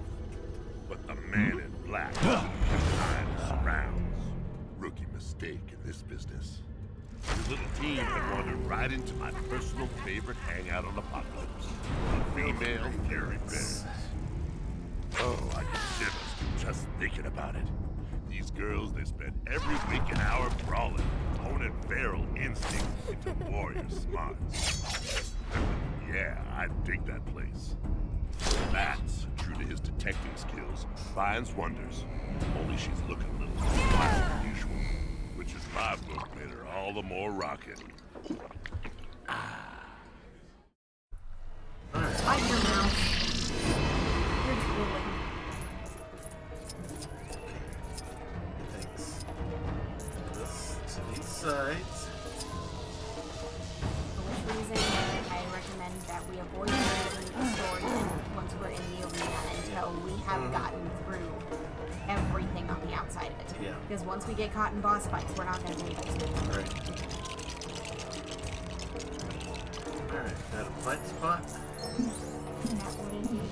But the man in black kept behind his surrounds. Rookie mistake in this business. His little team had wandered right into my personal favorite hangout on Apocalypse, the female Fury Bears. Oh, I get shivers just thinking about it. These girls, they spend every waking hour brawling, honing feral instincts into warrior smarts. Yeah, I dig that place. Bats, true to his detecting skills, finds wonders. Only she's looking a little wild than usual, which in my book made her all the more rockin'. I hear now. You're drooling. Thanks. This to these sides. For which reason, I recommend that we avoid reading the story once we're in the arena until we have gotten through everything on the outside of it. Yeah. Because once we get caught in boss fights, we're not going to be able to. Right. Alright, got a fight spot. That would indeed.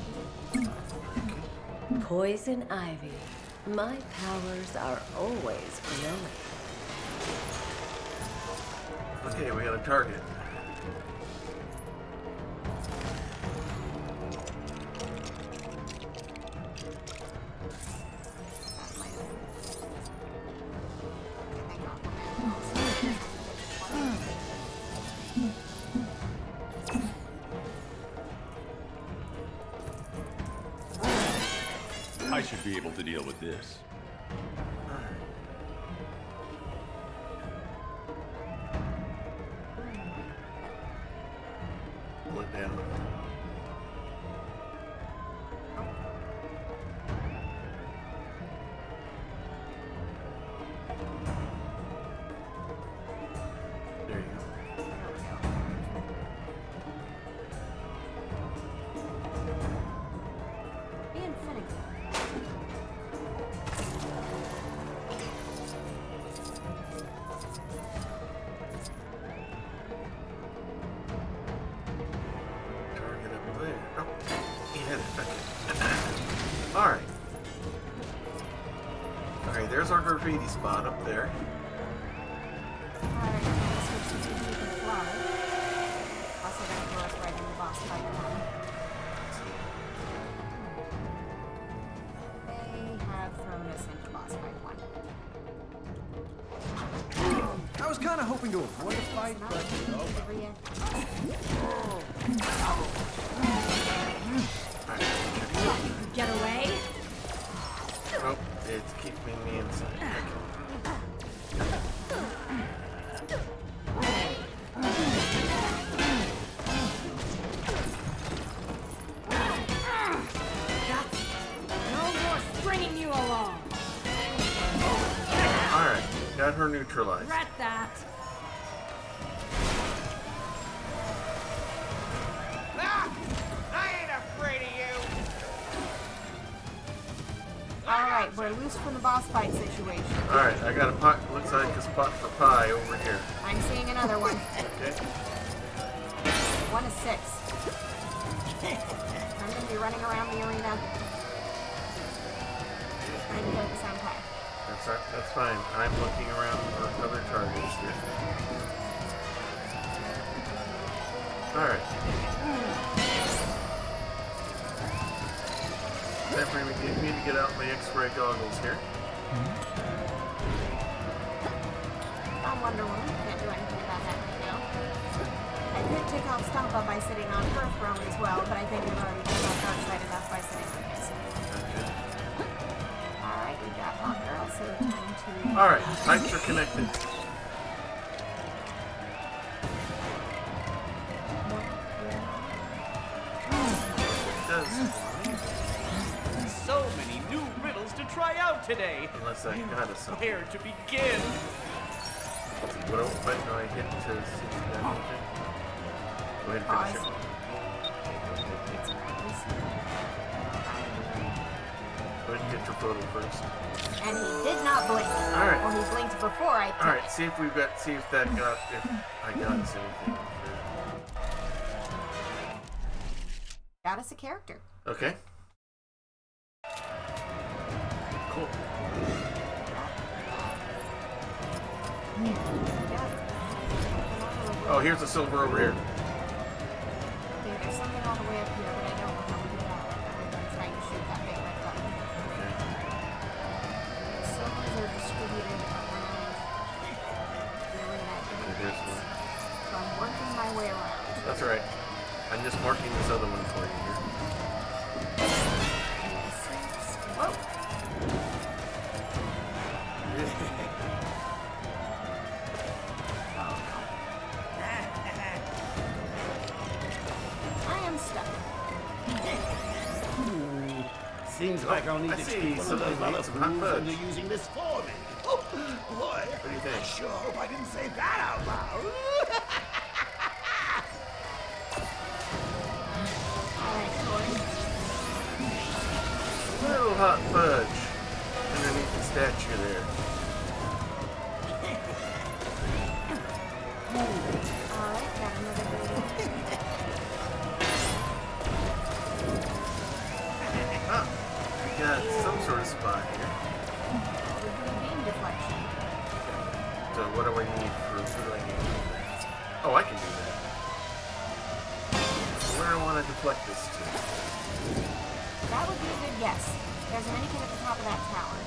Poison ivy. My powers are always growing. Okay, we got a target. I should be able to deal with this. Pull it down. There you go. Being finicky. Target up there. Oh, he hit it. Okay. Alright. Okay, there's our graffiti spot up there. Alright, let's switch to the fly. Also gonna throw us right in the boss fight one. They have thrown us into boss fight one. I was kind of hoping to avoid a fight, but Get away! Oh, it's keeping me inside. got her neutralized. Rat that. Ah! I ain't afraid of you! Alright, we're loose from the boss fight situation. Alright, I got a pot. Looks like a spot for pie over here. I'm seeing another one. Okay. 1 is 6. I'm going to be running around the arena. Trying to focus on pie. That's fine. I'm looking around for other targets here. Alright. Time for me to get out my X-ray goggles here. I'm Wonder Woman. Can't do anything about that right now. I could take off Stompa by sitting on her throne as well, but I think I've already taken off Darkseid enough by sitting on his. Alright, we got Hawk Girl, so time to... Alright, pipes are connected. So many new riddles to try out today. Unless I got us something. Where to begin? What button do I hit to see that? Go ahead and finish it. Go ahead and get your photo first. And he did not blink. Alright. Or he blinked before I took Alright, it. see if that got, if I got us anything. Got us a character. Okay. Cool. Oh, here's the silver over here. Okay, there's something all the way up here, but I don't know how to do that. I'm trying to shoot that big red button. Okay. Silvers are distributed around the arena. There's one. So I'm working my way around. That's right. I'm just marking this other one for you here. Whoa! I am stuck. Seems like I'll need to see one of somebody those needs other some hot fools fudge. into using this for me. Oh, boy. What do you think? I sure hope I didn't say that out loud. Alright, Tori. Little hot fudge underneath the statue there. Alright, got another video. Ah, we got some sort of spot here. We're doing beam deflection. So what do I need for, who do I need? Oh, I can do that. Where do I want to deflect this to? That would be a good guess. There's a mannequin at the top of that tower.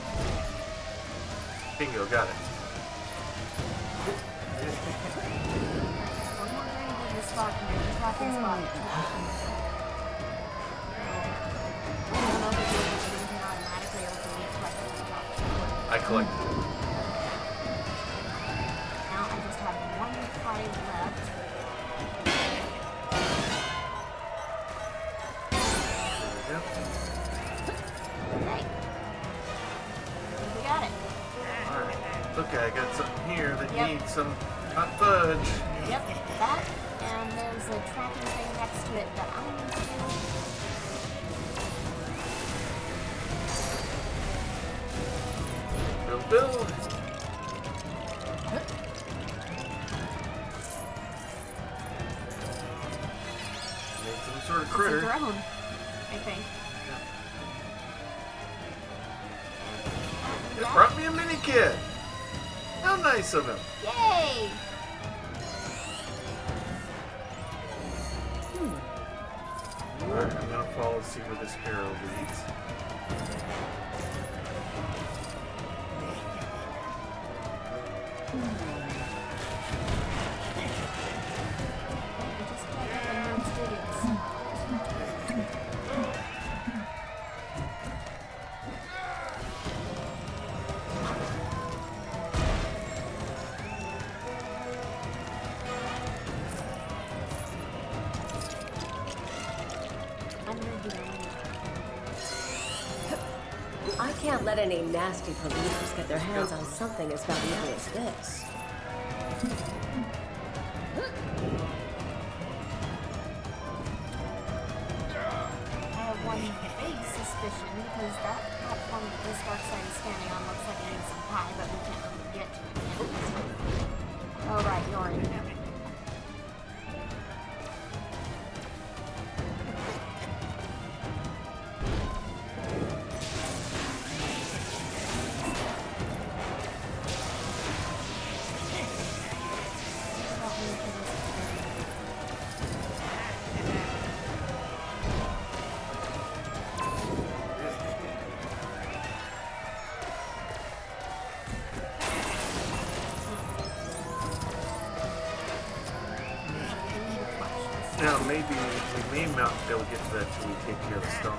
Bingo, got it. One more drain in the spot and there's a tracking spot. I don't know if it's doing anything automatically or if we need to collect it on the top. I collected it. Now I just have one pie left. There we go. Okay. I think we got it. Alright. Okay, I got something here that Yep. needs some hot fudge. Yep, that, and there's a tracking thing next to it that I need to do. Build. Made some sort of critter. It's a drone, I think. It brought me a mini kit. How nice of him. Yay! Alright, I'm gonna follow, see where this arrow leads. can't let any nasty polluters get their hands on something as valuable as this. I have one big suspicion because that platform that this dark side is standing on looks like it needs some pie, but we can't really get to it yet. Oh right, you're in. Now, maybe we may not be able to get to that till we take care of the storm.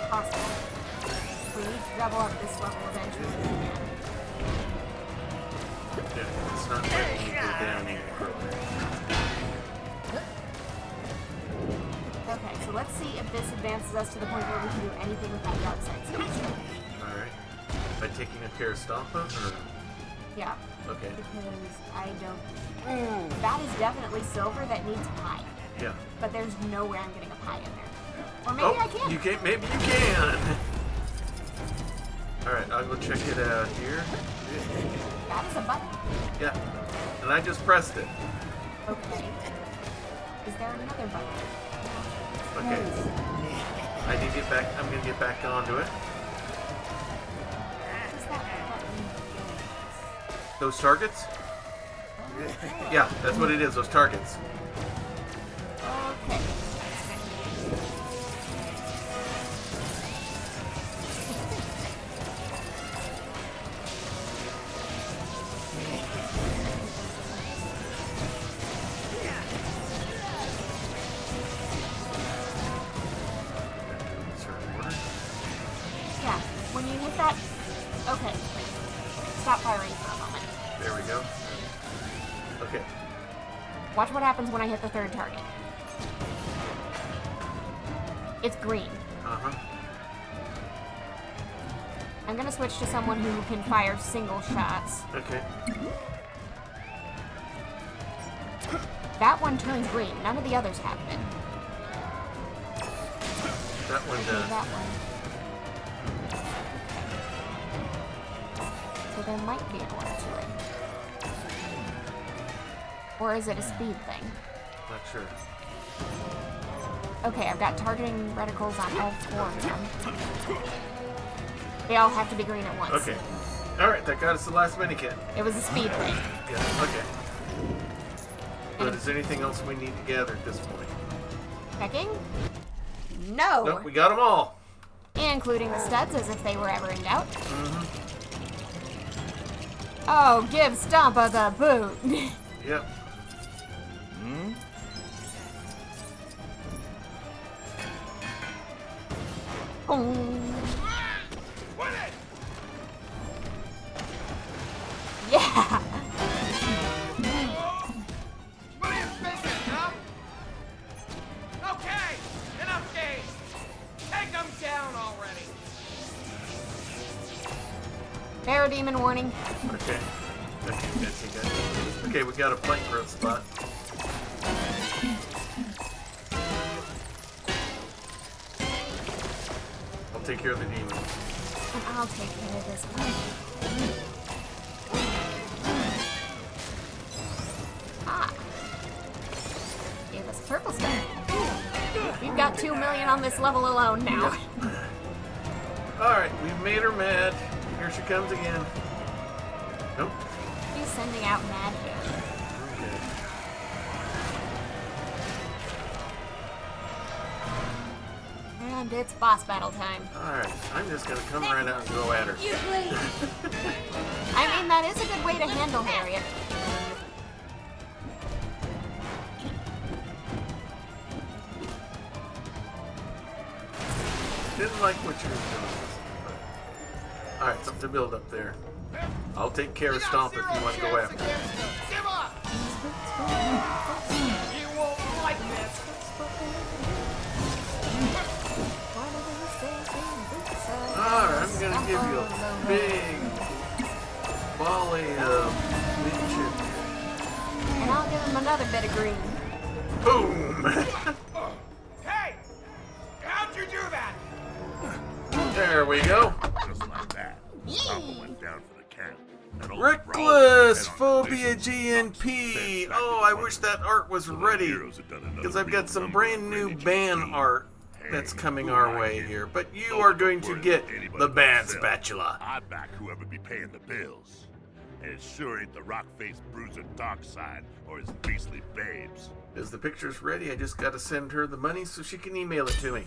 Possible. We need to double up this level eventually. Yeah, it's not letting me go down any further. Okay, so let's see if this advances us to the point where we can do anything with that dark side solution. Alright. By taking a care of Stompa, or? Yeah. Okay. Because I don't... that is definitely silver that needs pie. Yeah. But there's no way I'm getting a pie in there. Or maybe I can. You can. Maybe you can. Alright, I'll go check it out here. That is a button. Yeah. And I just pressed it. Okay. Is there another button? Okay. I need to get back. I'm gonna get back onto it. What is that button? Those targets? Yeah, that's what it is, those targets. Okay. Yeah, when you hit that... Okay. Stop firing for a moment. There we go. Okay. Watch what happens when I hit the third target. It's green. Uh-huh. I'm gonna switch to someone who can fire single shots. Okay. That one turns green. None of the others have been. That one does. That one. So there might be an order to it. Or is it a speed thing? Not sure. Okay, I've got targeting reticles on all four of them. They all have to be green at once. Okay. Alright, that got us the last minikit. It was a speed thing. Yeah, okay. But is there anything else we need to gather at this point? Checking? No! Nope, we got them all. Including the studs, as if they were ever in doubt. Mm-hmm. Oh, give Stompa the boot! Yep. Yeah! What are you thinking, huh? Okay, enough games. Take them down already. Parademon warning. Okay. Okay, we got a plank growth spot. I'll take care of the demon. And I'll take care of this one. Ah. Gave us purple stuff. We've got 2 million on this level alone now. Alright, we've made her mad. Here she comes again. Nope. He's sending out mad hair. And it's boss battle time. Alright, I'm just gonna come right out and go at her. I mean, that is a good way to handle Harriet. Didn't like what you were doing. Alright, something to build up there. I'll take care of Stomp if you want to go after her. Give up! You won't like this. Alright, I'm gonna give you a big volley of leadership. And I'll give him another bit of green. Boom! Hey! How'd you do that? There we go. Just like that. Papa went down for the count. Reckless Phobia GNP. Oh, I wish that art was ready. Because I've got some brand new ban art that's coming our way here. But you are going to get the bad spatula. I back whoever be paying the bills. And it sure ain't the rock-faced bruiser Darkside or his beastly babes. Is the picture's ready? I just gotta send her the money so she can email it to me.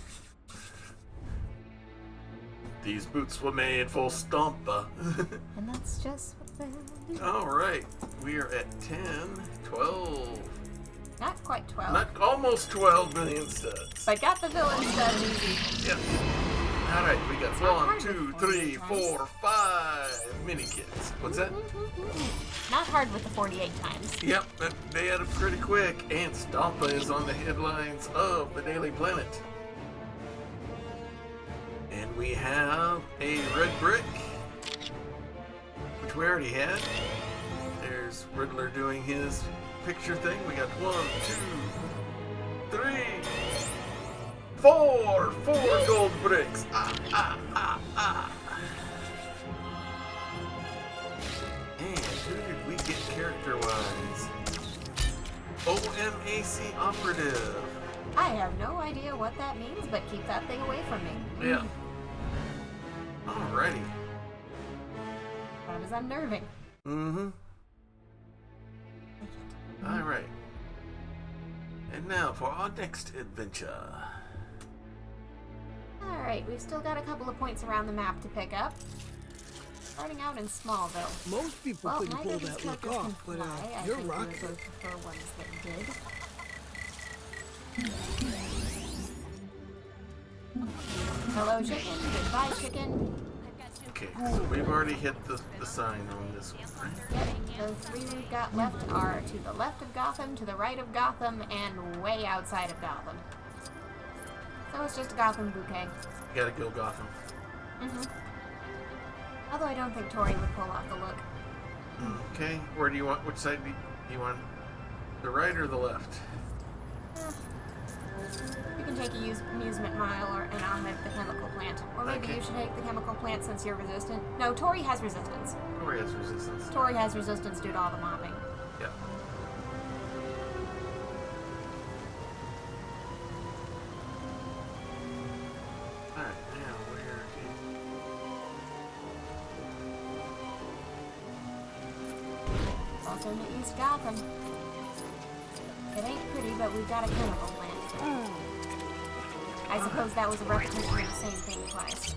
These boots were made for Stompa. And that's just what they'll do. Alright, we are at 10, 12. Not quite 12. Not almost 12 million studs. But got the villain studs easy. Yep. Alright, we got 1, 2, 3, 4, 5 mini kits. What's that? Not hard with the 48 times. Yep, they added pretty quick. And Stompa is on the headlines of the Daily Planet. And we have a red brick, which we already had. There's Riddler doing his picture thing. We got 1, 2, 3, 4 gold bricks. And who did we get character-wise? OMAC Operative. I have no idea what that means, but keep that thing away from me. Yeah. Alrighty. That is unnerving. Mm-hmm. Alright. And now for our next adventure. Alright, we've still got a couple of points around the map to pick up. Starting out in Smallville. Most people couldn't pull that look off, but you're rocking. I prefer ones that did. Hello, chicken. Goodbye, chicken. Okay, so we've already hit the sign on this one, right? Yep, the three we've got left are to the left of Gotham, to the right of Gotham, and way outside of Gotham. So it's just a Gotham bouquet. You gotta go Gotham. Although I don't think Tori would pull off the look. Okay, where do you want, which side do you want? The right or the left? You can take a amusement mile, and I'll hit the chemical plant. Or maybe you should take the chemical plant since you're resistant. No, Tori has resistance. Tori has resistance. Tori has resistance due to all the mopping. Yeah. Alright, now where is... Also in East Gotham. It ain't pretty, but we've got a chemical plant. I suppose that was a repetition of the same thing twice.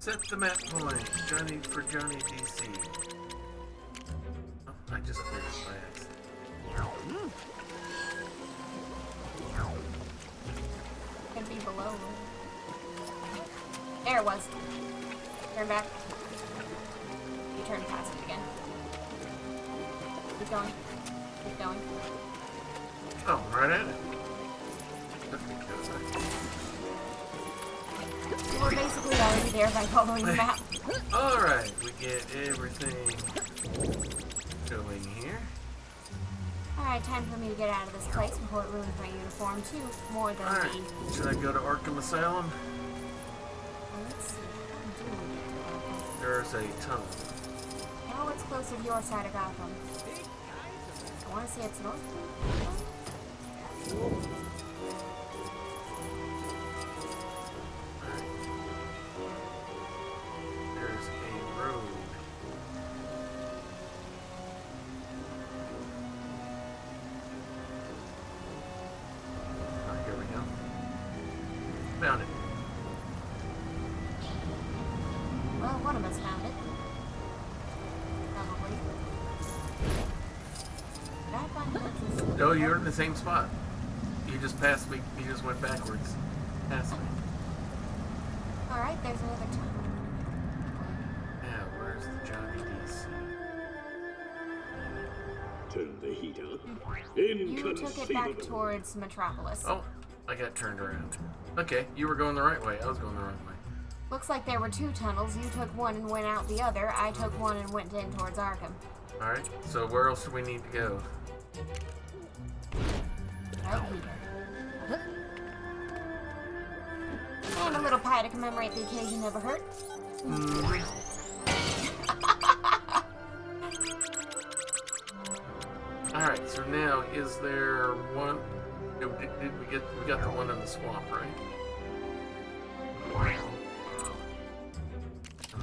Set the map point. Johnny for Johnny DC. Oh, I just cleared it by accident. Could be below. There it was. Turn back. You turn past it again. Keep going. Keep going. Oh, right at it. You were basically already there by following the map. Alright, we get everything going here. Alright, time for me to get out of this place before it ruins my uniform too. More than Alright, me. should I go to Arkham Asylum? Well, let's see. How do we get to Gotham? There's a tunnel. Oh, it's closer to your side of Gotham. I want to say it's north. There's a road. Oh, here we go. Found it. Well, one of us found it. Probably. No, you're in the same spot. You just passed me. You just went backwards. Past me. Alright, there's another tunnel. Now, where's the Johnny DC? Turn the heat up. You took it back towards Metropolis. Oh, I got turned around. Okay, you were going the right way. I was going the wrong way. Looks like there were 2 tunnels. You took one and went out the other. I took one and went in towards Arkham. Alright, so where else do we need to go? Right here. And a little pie to commemorate the occasion never hurt. Alright, so now is there one? Did we got the one in the swamp, right?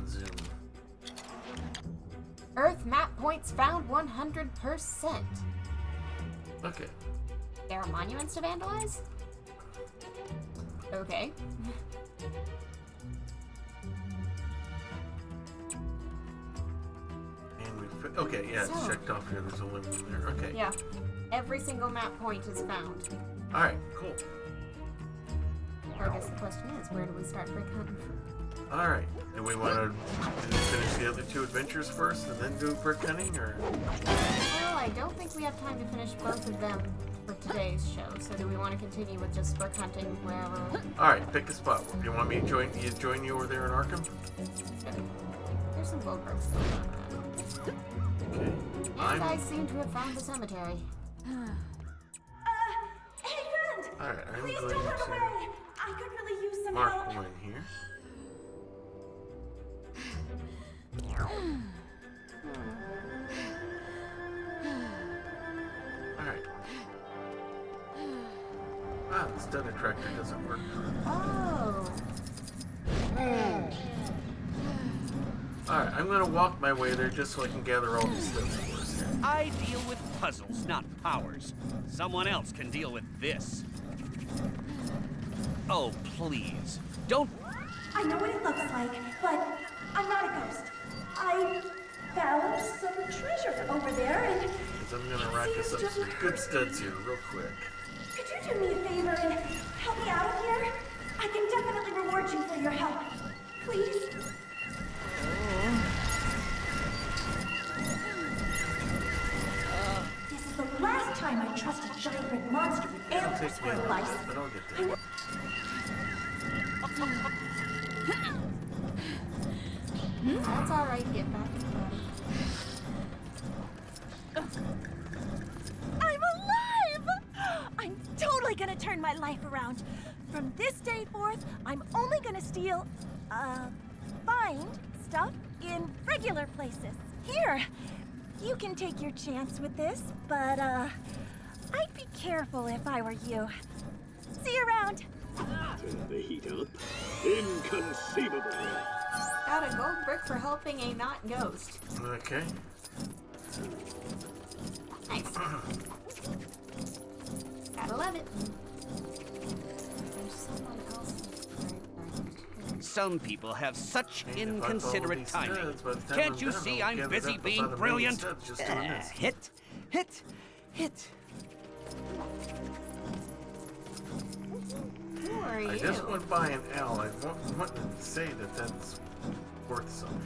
Zoom. Earth map points found 100%. Okay. There are monuments to vandalize? Okay. And we okay, yeah, it's checked off here. There's only one there. Okay. Yeah. Every single map point is found. Alright, cool. I guess the question is, where do we start brick hunting from? Alright. Do we want to finish the other 2 adventures first and then go brick hunting, or? Well, I don't think we have time to finish both of them for today's show, so do we want to continue with just brick hunting wherever? Alright, pick a spot. Do you want me to join you over there in Arkham? There's some gold bricks still around. Okay. And I seem to have found the cemetery. Hey, friend! Alright, I'm Please going don't run to away! I could really use some mark help. one here. Alright. Ah, the stunner tractor doesn't work. Oh. Alright, I'm gonna walk my way there just so I can gather all these stuff for us here. I deal with puzzles, not powers. Someone else can deal with this. Oh, please. Don't... I know what it looks like, but I'm not a ghost. I found some treasure over there, and Because I'm gonna rack us up some good studs here real quick. could you do me a favor and help me out of here? I can definitely reward you for your help. Please? This is the last time I trust a giant red monster with animals for advice. But I'll get there. That's alright, get back in the body. I'm alive! I'm totally gonna turn my life around. From this day forth, I'm only gonna steal, find stuff in regular places. Here, you can take your chance with this, but, I'd be careful if I were you. See you around. Turn the heat up. Inconceivable. Got a gold brick for helping a not ghost. Okay. Nice. Gotta love it. There's someone else. Some people have such inconsiderate these studs, timing. by the time Can't I'm you done, see I'll I'm gather busy up being about 1 million brilliant? studs just doing this. Hit, hit, hit. Who are you? I just went by an L. I want to say that that's worth something.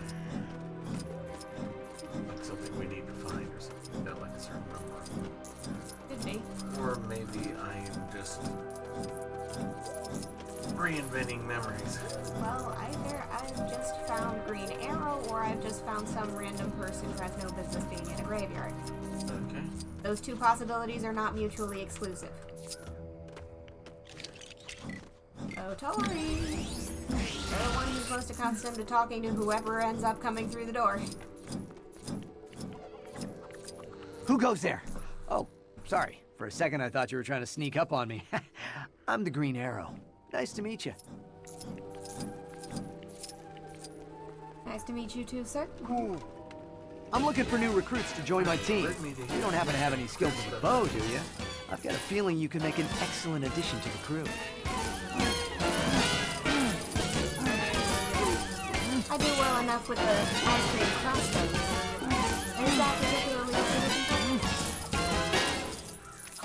Like something we need to find or something. That like a certain number. Could be. Or maybe I am just reinventing memories. Well, either I've just found Green Arrow or I've just found some random person who has no business being in a graveyard. Okay. Those 2 possibilities are not mutually exclusive. Oh, Tori! They're the one who's most accustomed to talking to whoever ends up coming through the door. Who goes there? Oh, sorry. For a second I thought you were trying to sneak up on me. I'm the Green Arrow. Nice to meet you. Nice to meet you too, sir. I'm looking for new recruits to join my team. You don't happen to have any skills with a bow, do you? I've got a feeling you can make an excellent addition to the crew. I do well enough with the ice cream crossbow. Is that particularly important?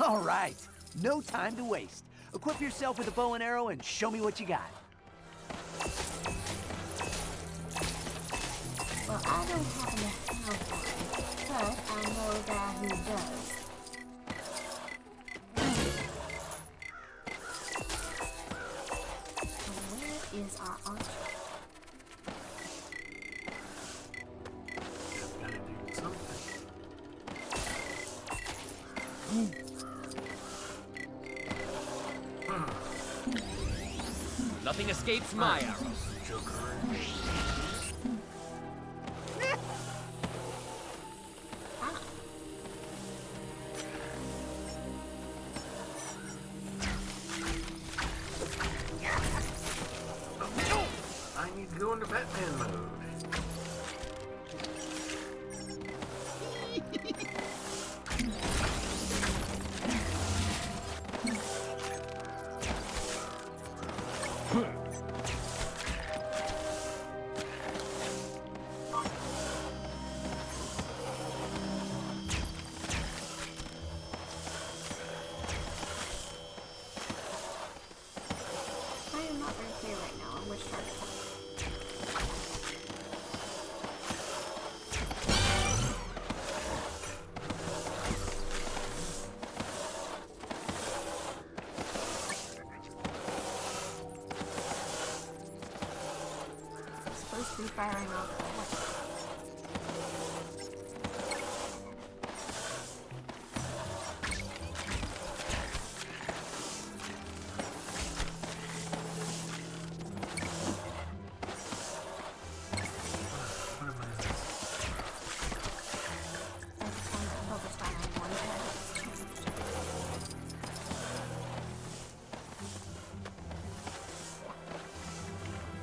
All right. No time to waste. Equip yourself with a bow and arrow and show me what you got. Well, I don't happen to have one, but I know a guy who does. Where is our archer? Nothing escapes my arrows. I need to go into Batman mode. I am not very clear right now on which target. I'm supposed to be firing off at what?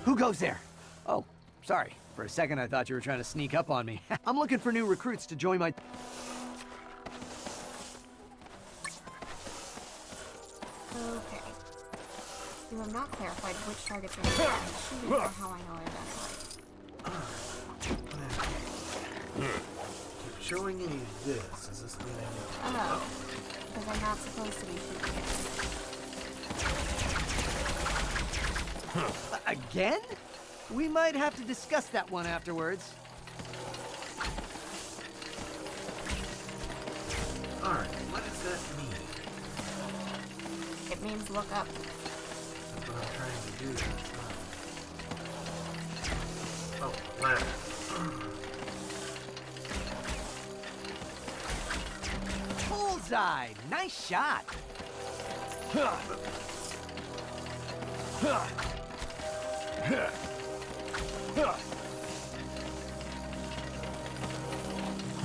Who goes there? Oh, sorry. For a second, I thought you were trying to sneak up on me. I'm looking for new recruits to join my... Okay. You have not clarified which targets are shooting or how I know they're done right. Keep showing me this. Does this mean I need to... Oh. Because I'm not supposed to be shooting it. Again? We might have to discuss that one afterwards. Alright, what does that mean? It means look up. That's what I'm trying to do. It's not... Oh, ladder. Bullseye! Nice shot!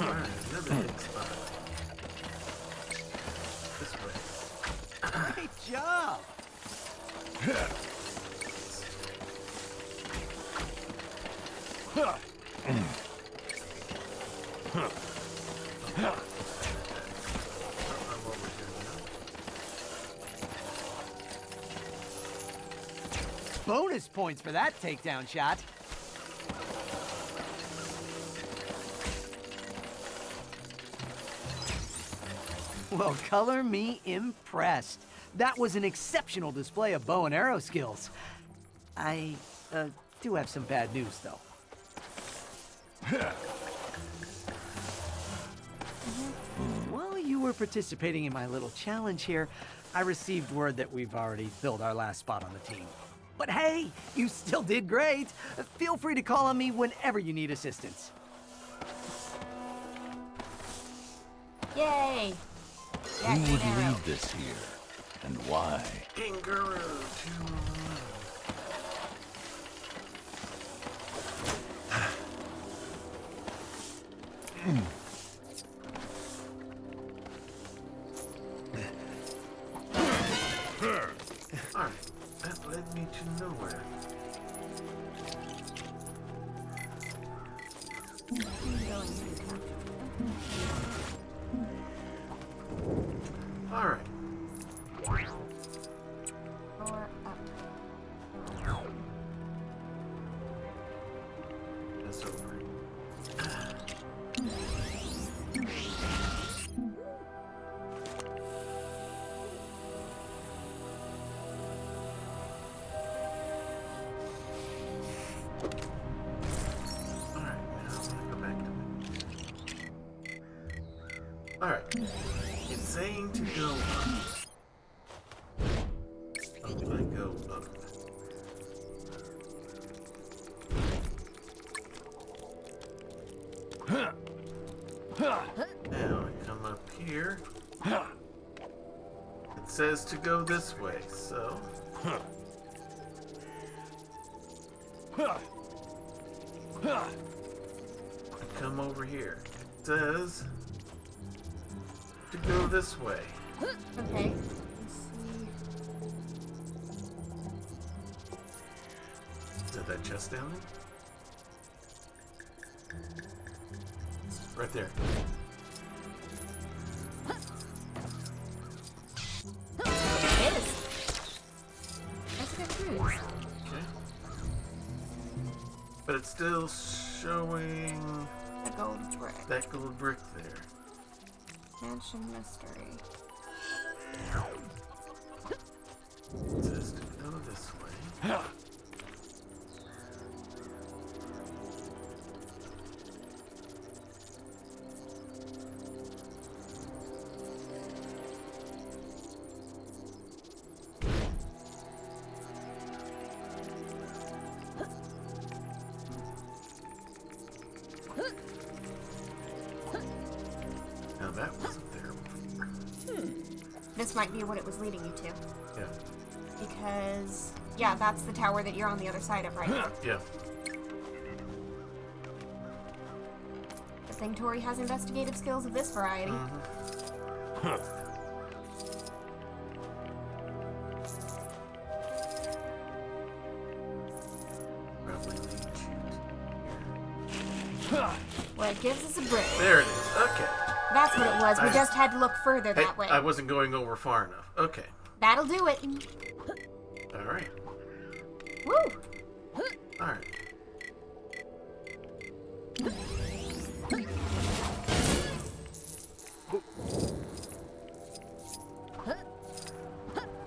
Alright, another hit spot. This way. Great job! Bonus points for that takedown shot. Well, color me impressed. That was an exceptional display of bow and arrow skills. I do have some bad news, though. While you were participating in my little challenge here, I received word that we've already filled our last spot on the team. But hey, you still did great. Feel free to call on me whenever you need assistance. Yay! Who would lead this here, and why? Kangaroo Alright, that led me to nowhere. Alright. Or up. That's over. Alright, it's saying to go up. How do I go up? Now I come up here. says to go this way, so... Come over here. It says to go this way. Okay. Let's see. Is that chest down there? Right there. It is. That's a good cruise. Okay. But it's still showing The gold brick. that gold brick there. Mansion mystery. It says to go this way. Now that wasn't there before. This might be what it was leading you to. Yeah. Because, yeah, that's the tower that you're on the other side of right now. Yeah. Good thing Tori has investigative skills of this variety. Probably lead Well, it gives us a brick. There it is. Okay. That's what it was. We just had to look further Hey, that way. I wasn't going over far enough. Okay. That'll do it. All right. Woo! All right.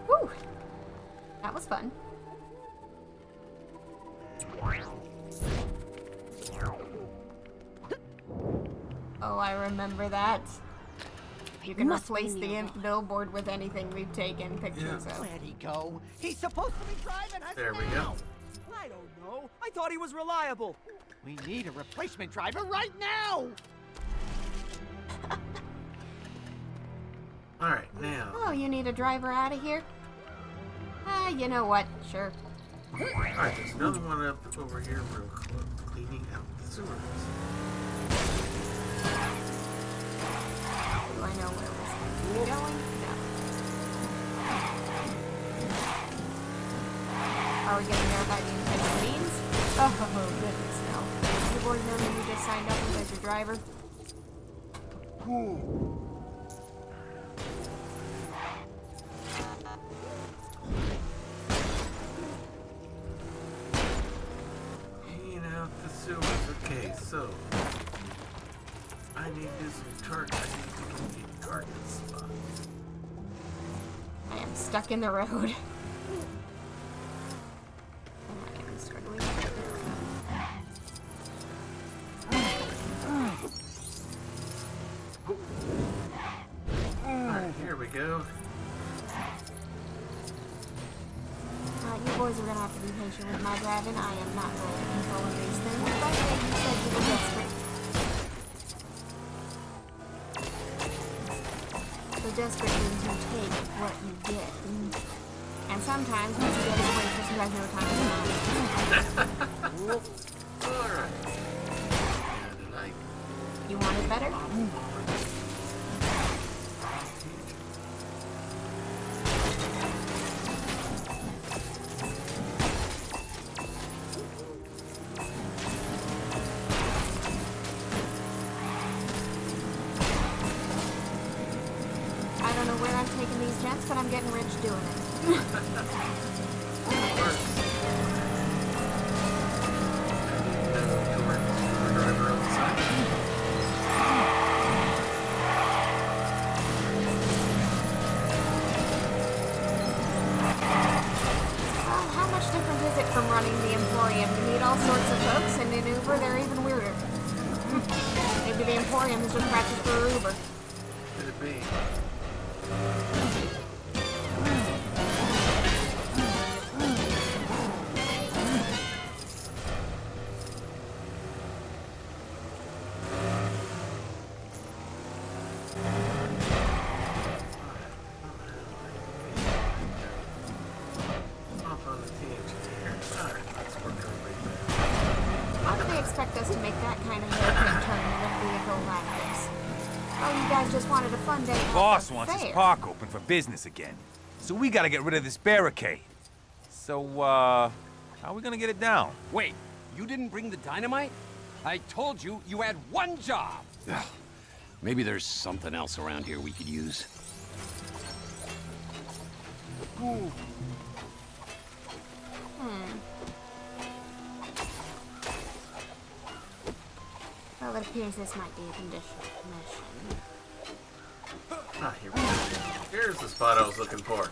Woo! That was fun. Oh, I remember that. You can replace the billboard with anything we've taken pictures of. Where'd he go? He's supposed to be driving us There we now. go. I don't know. I thought he was reliable. We need a replacement driver right now. All right, now. Oh, you need a driver out of here? You know what? Sure. All right, there's another one up over here real close, cleaning out the sewers. Do I know where we're going? No. Are we getting there by the intended means? Oh, goodness, no. You've already known that you just signed up as your driver? Clean out the sewers. Okay, so I need to do some target. I need to complete target spot. I am stuck in the road. I am struggling. Alright, here we go. You boys are gonna have to be patient with my driving. I am not really in control of these things. But you said you were desperate. So desperate means you take what you get. And sometimes what you get is a waitress who has no time to mind. Alright. You want it better? I don't know where I'm taking these gems, but I'm getting rich doing it. Well, how much different is it from running the Emporium? You meet all sorts of folks, and in Uber, they're even weirder. Maybe the Emporium is just practice for Uber. Could it be? just wanted a fun day. The boss wants his park open for business again. So we gotta get rid of this barricade. So, how are we gonna get it down? Wait, you didn't bring the dynamite? I told you you had one job! Maybe there's something else around here we could use. Ooh. Well, it appears this might be a conditional mission. Ah, here we go. Here's the spot I was looking for.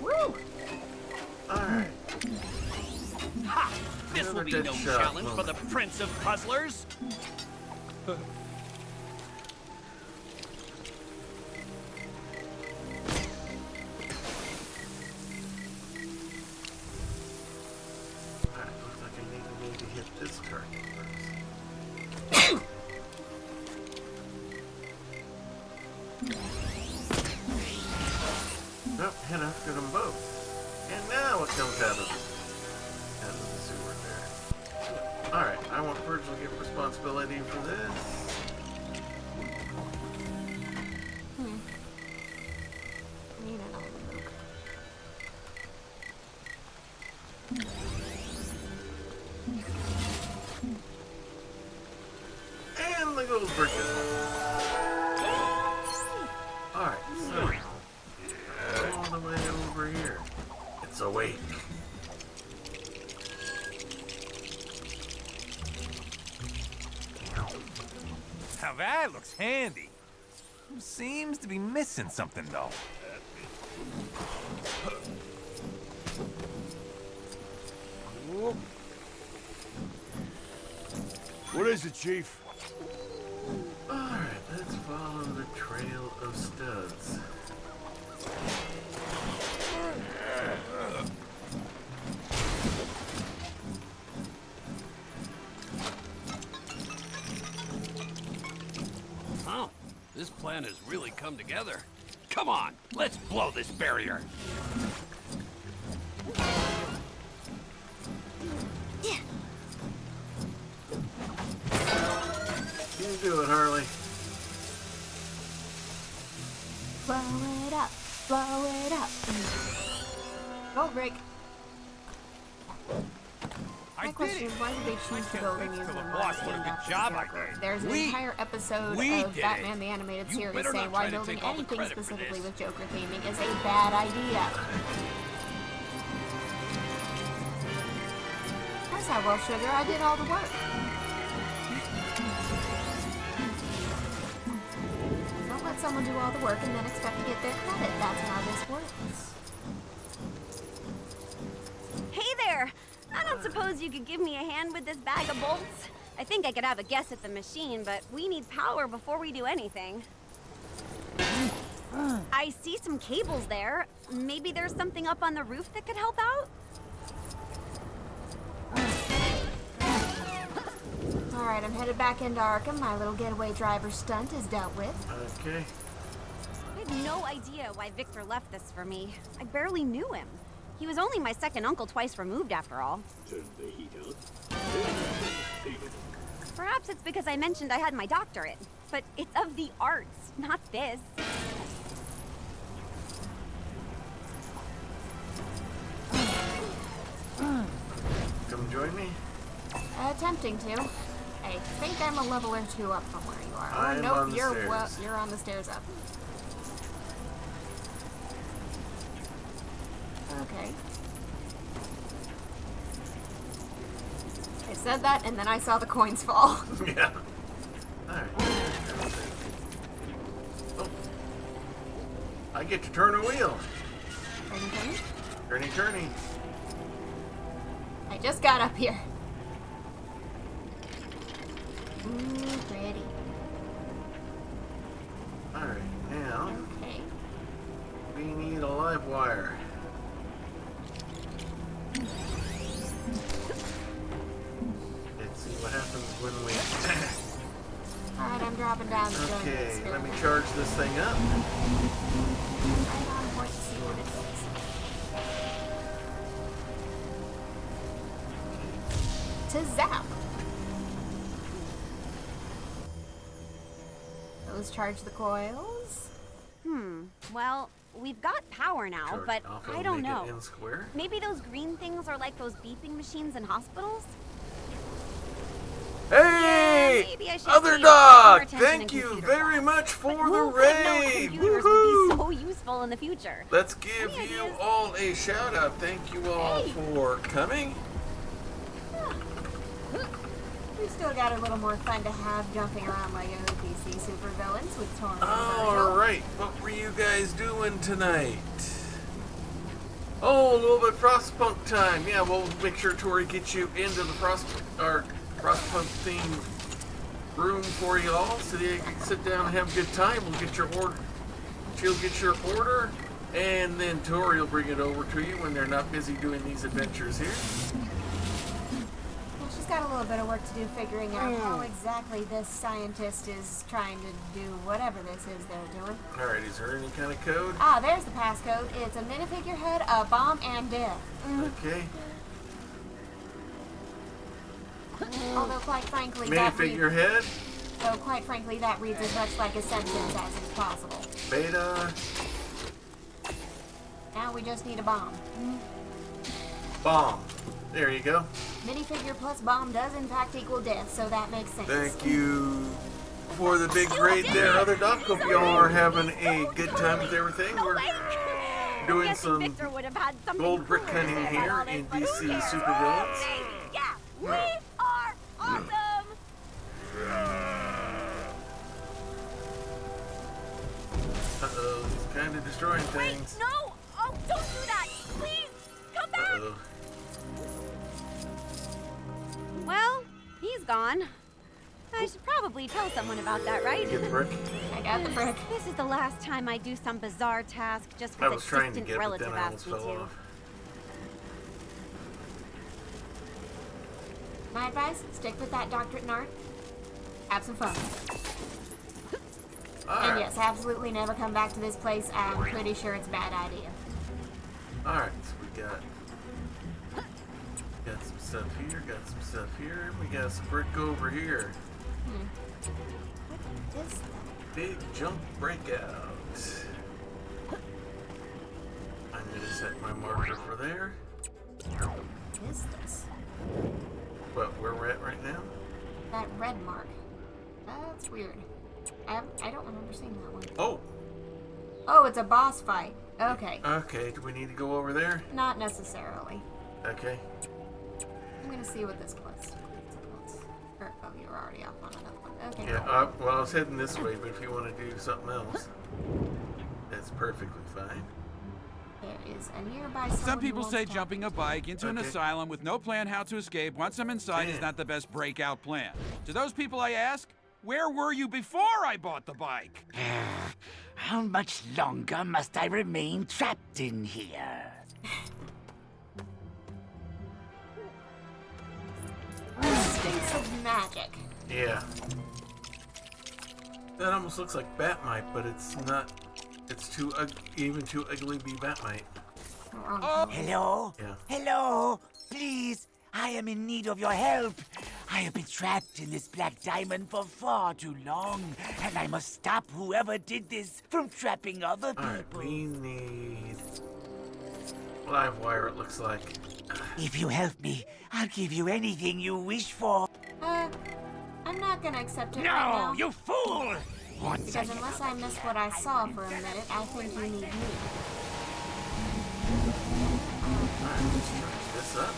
Woo! Alright. Ha! This will be no challenge for the Prince of Puzzlers! Nope, head after them both. And now what comes out of the sewer there. Alright, I want Virgil to get responsibility for this. Need another look. And the gold bridges. Alright, so all the way over here. It's awake. Now that looks handy. Seems to be missing something though. What is it, Chief? Alright, let's follow the trail of studs. Wow, this plan has really come together. Come on, let's blow this barrier. You do it, Harley. Blow it up, blow it up. Gold break. My question is, why did they choose to build a museum named after the Joker? There's an entire episode of Batman the Animated Series saying why building anything specifically with Joker theming is a bad idea. That's not well, sugar. I did all the work. Don't let someone do all the work and then expect to get their credit. That's how this works. Hey there! I don't suppose you could give me a hand with this bag of bolts? I think I could have a guess at the machine, but we need power before we do anything. I see some cables there. Maybe there's something up on the roof that could help out? Alright, I'm headed back into Arkham. My little getaway driver stunt is dealt with. Okay. I have no idea why Victor left this for me. I barely knew him. He was only my second uncle twice removed, after all. Turn the heat up. Perhaps it's because I mentioned I had my doctorate. But it's of the arts, not this. Come join me. Attempting to. I think I'm a level or two up from where you are. I'm nope, on the you're stairs. well, you're on the stairs up. Okay. I said that, and then I saw the coins fall. Yeah. Alright. Oh. I get to turn a wheel. Turning, turning. Turny, turny. I just got up here. Ooh, pretty. Alright, now. Okay. We need a live wire. Let's see what happens when we. Alright, I'm dropping down the Okay, let me charge this thing up. Right on point to see what it to zap. Those charge the coils. Well, we've got power now, Charge but alpha, I don't make it know. N square. Maybe those green things are like those beeping machines in hospitals? Hey! Maybe I should Other pay dog! more attention Thank in you computer very class. much for But the who could have known raid! computers would be so useful in the future? Let's give you all a shout out. Thank you all for coming. We've still got a little more fun to have jumping around like PC supervillains with Tori. Alright, what were you guys doing tonight? Oh, a little bit Frostpunk time. Yeah, we'll make sure Tori gets you into the Frostpunk themed room for y'all so that you can sit down and have a good time. We'll get your order. She'll get your order, and then Tori will bring it over to you when they're not busy doing these adventures here. Well, she's got a little bit of work to do figuring out how exactly this scientist is trying to do whatever this is they're doing. Alright, is there any kind of code? Ah, there's the passcode. It's a minifigure head, a bomb, and death. Okay. Although, quite frankly, Minifigure head. So, quite frankly, that reads as much like a sentence as is possible. Beta. Now we just need a bomb. Bomb. There you go. Minifigure plus bomb does in fact equal death, so that makes sense. Thank you for the big raid there, Other Doc. Hope y'all are having a good time with everything. We're doing some gold brick cutting here in DC Supervillains. Yeah, we are awesome! Uh-oh, he's kind of destroying things. No! Oh, don't do that! Please! Come back! Uh-oh. Well, he's gone. I should probably tell someone about that, right? Get the brick? I got the brick. This is the last time I do some bizarre task just I because was a trying to distant get it, but relative then I almost asked me fell to. off. My advice, stick with that doctorate in art. Have some fun. And yes, absolutely never come back to this place. I'm pretty sure it's a bad idea. Alright, so we got some stuff here, got some stuff here, we got some brick over here. What is that? Big jump breakout. I'm gonna set my marker for there. What is this? What, where we're at right now? That red mark. That's weird. I don't remember seeing that one. Oh! Oh, it's a boss fight. Okay. Okay, do we need to go over there? Not necessarily. Okay. I'm gonna see what this quest is. Oh, you're already off on another one. Okay. Yeah, well, I was heading this way, but if you want to do something else, that's perfectly fine. There is a nearby. Some people say jumping a bike into an asylum with no plan how to escape once I'm inside is not the best breakout plan. To those people I ask, where were you before I bought the bike? How much longer must I remain trapped in here? Instincts of magic. Yeah. That almost looks like Batmite, but it's not. It's too even too ugly to be Batmite. Hello? Yeah. Hello? Please, I am in need of your help. I have been trapped in this black diamond for far too long, and I must stop whoever did this from trapping other people. Alright, we need live wire, it looks like. If you help me, I'll give you anything you wish for. I'm not gonna accept it No, right now. you fool! Because unless I missed what I saw for a minute, I think you need me. Let's charge this up.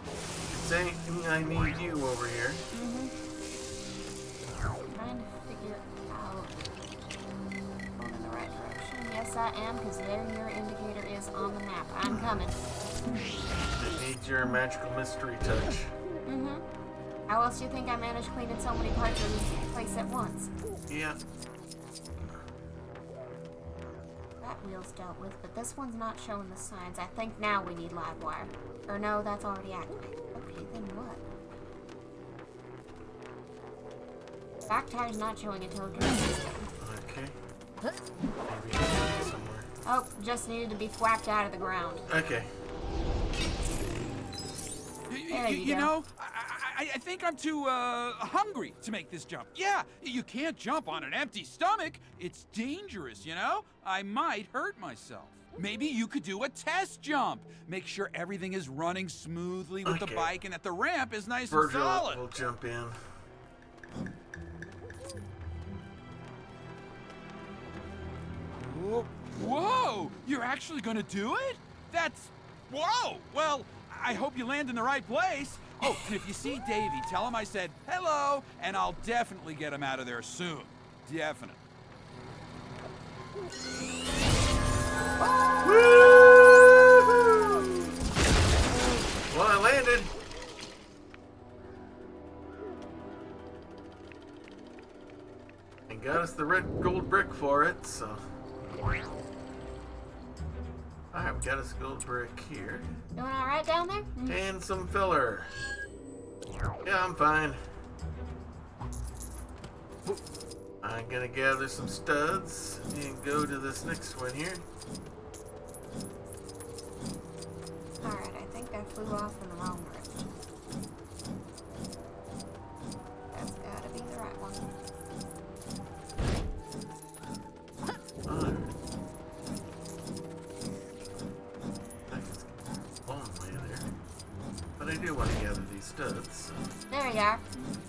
It's saying I need you over here. Trying to figure out going in the right direction. Yes, I am, because there your indicator is on the map. I'm coming. It needs your magical mystery touch. How else do you think I managed cleaning so many parts of this place at once? Yeah. That wheel's dealt with, but this one's not showing the signs. I think now we need live wire. Or no, that's already activated. Okay, then what? Back tire's not showing a telekinesis. Okay. Maybe somewhere. Oh, just needed to be thwapped out of the ground. Okay. There you go. know, I think I'm too hungry to make this jump. Yeah, you can't jump on an empty stomach. It's dangerous, you know? I might hurt myself. Maybe you could do a test jump. Make sure everything is running smoothly with the bike and that the ramp is nice and solid. Will jump in. Whoa! You're actually gonna do it? That's... Whoa! Well, I hope you land in the right place. Oh, and if you see Davey, tell him I said hello, and I'll definitely get him out of there soon. Definitely. Well, I landed. And got us the red gold brick for it, so. Alright, we got us a gold brick here. Doing alright down there? And some filler. Yeah, I'm fine. I'm gonna gather some studs and go to this next one here. Alright, I think I flew off in the wrong direction. That's gotta be the right one. Alright. Long way there. But I do want to gather these studs. There you are.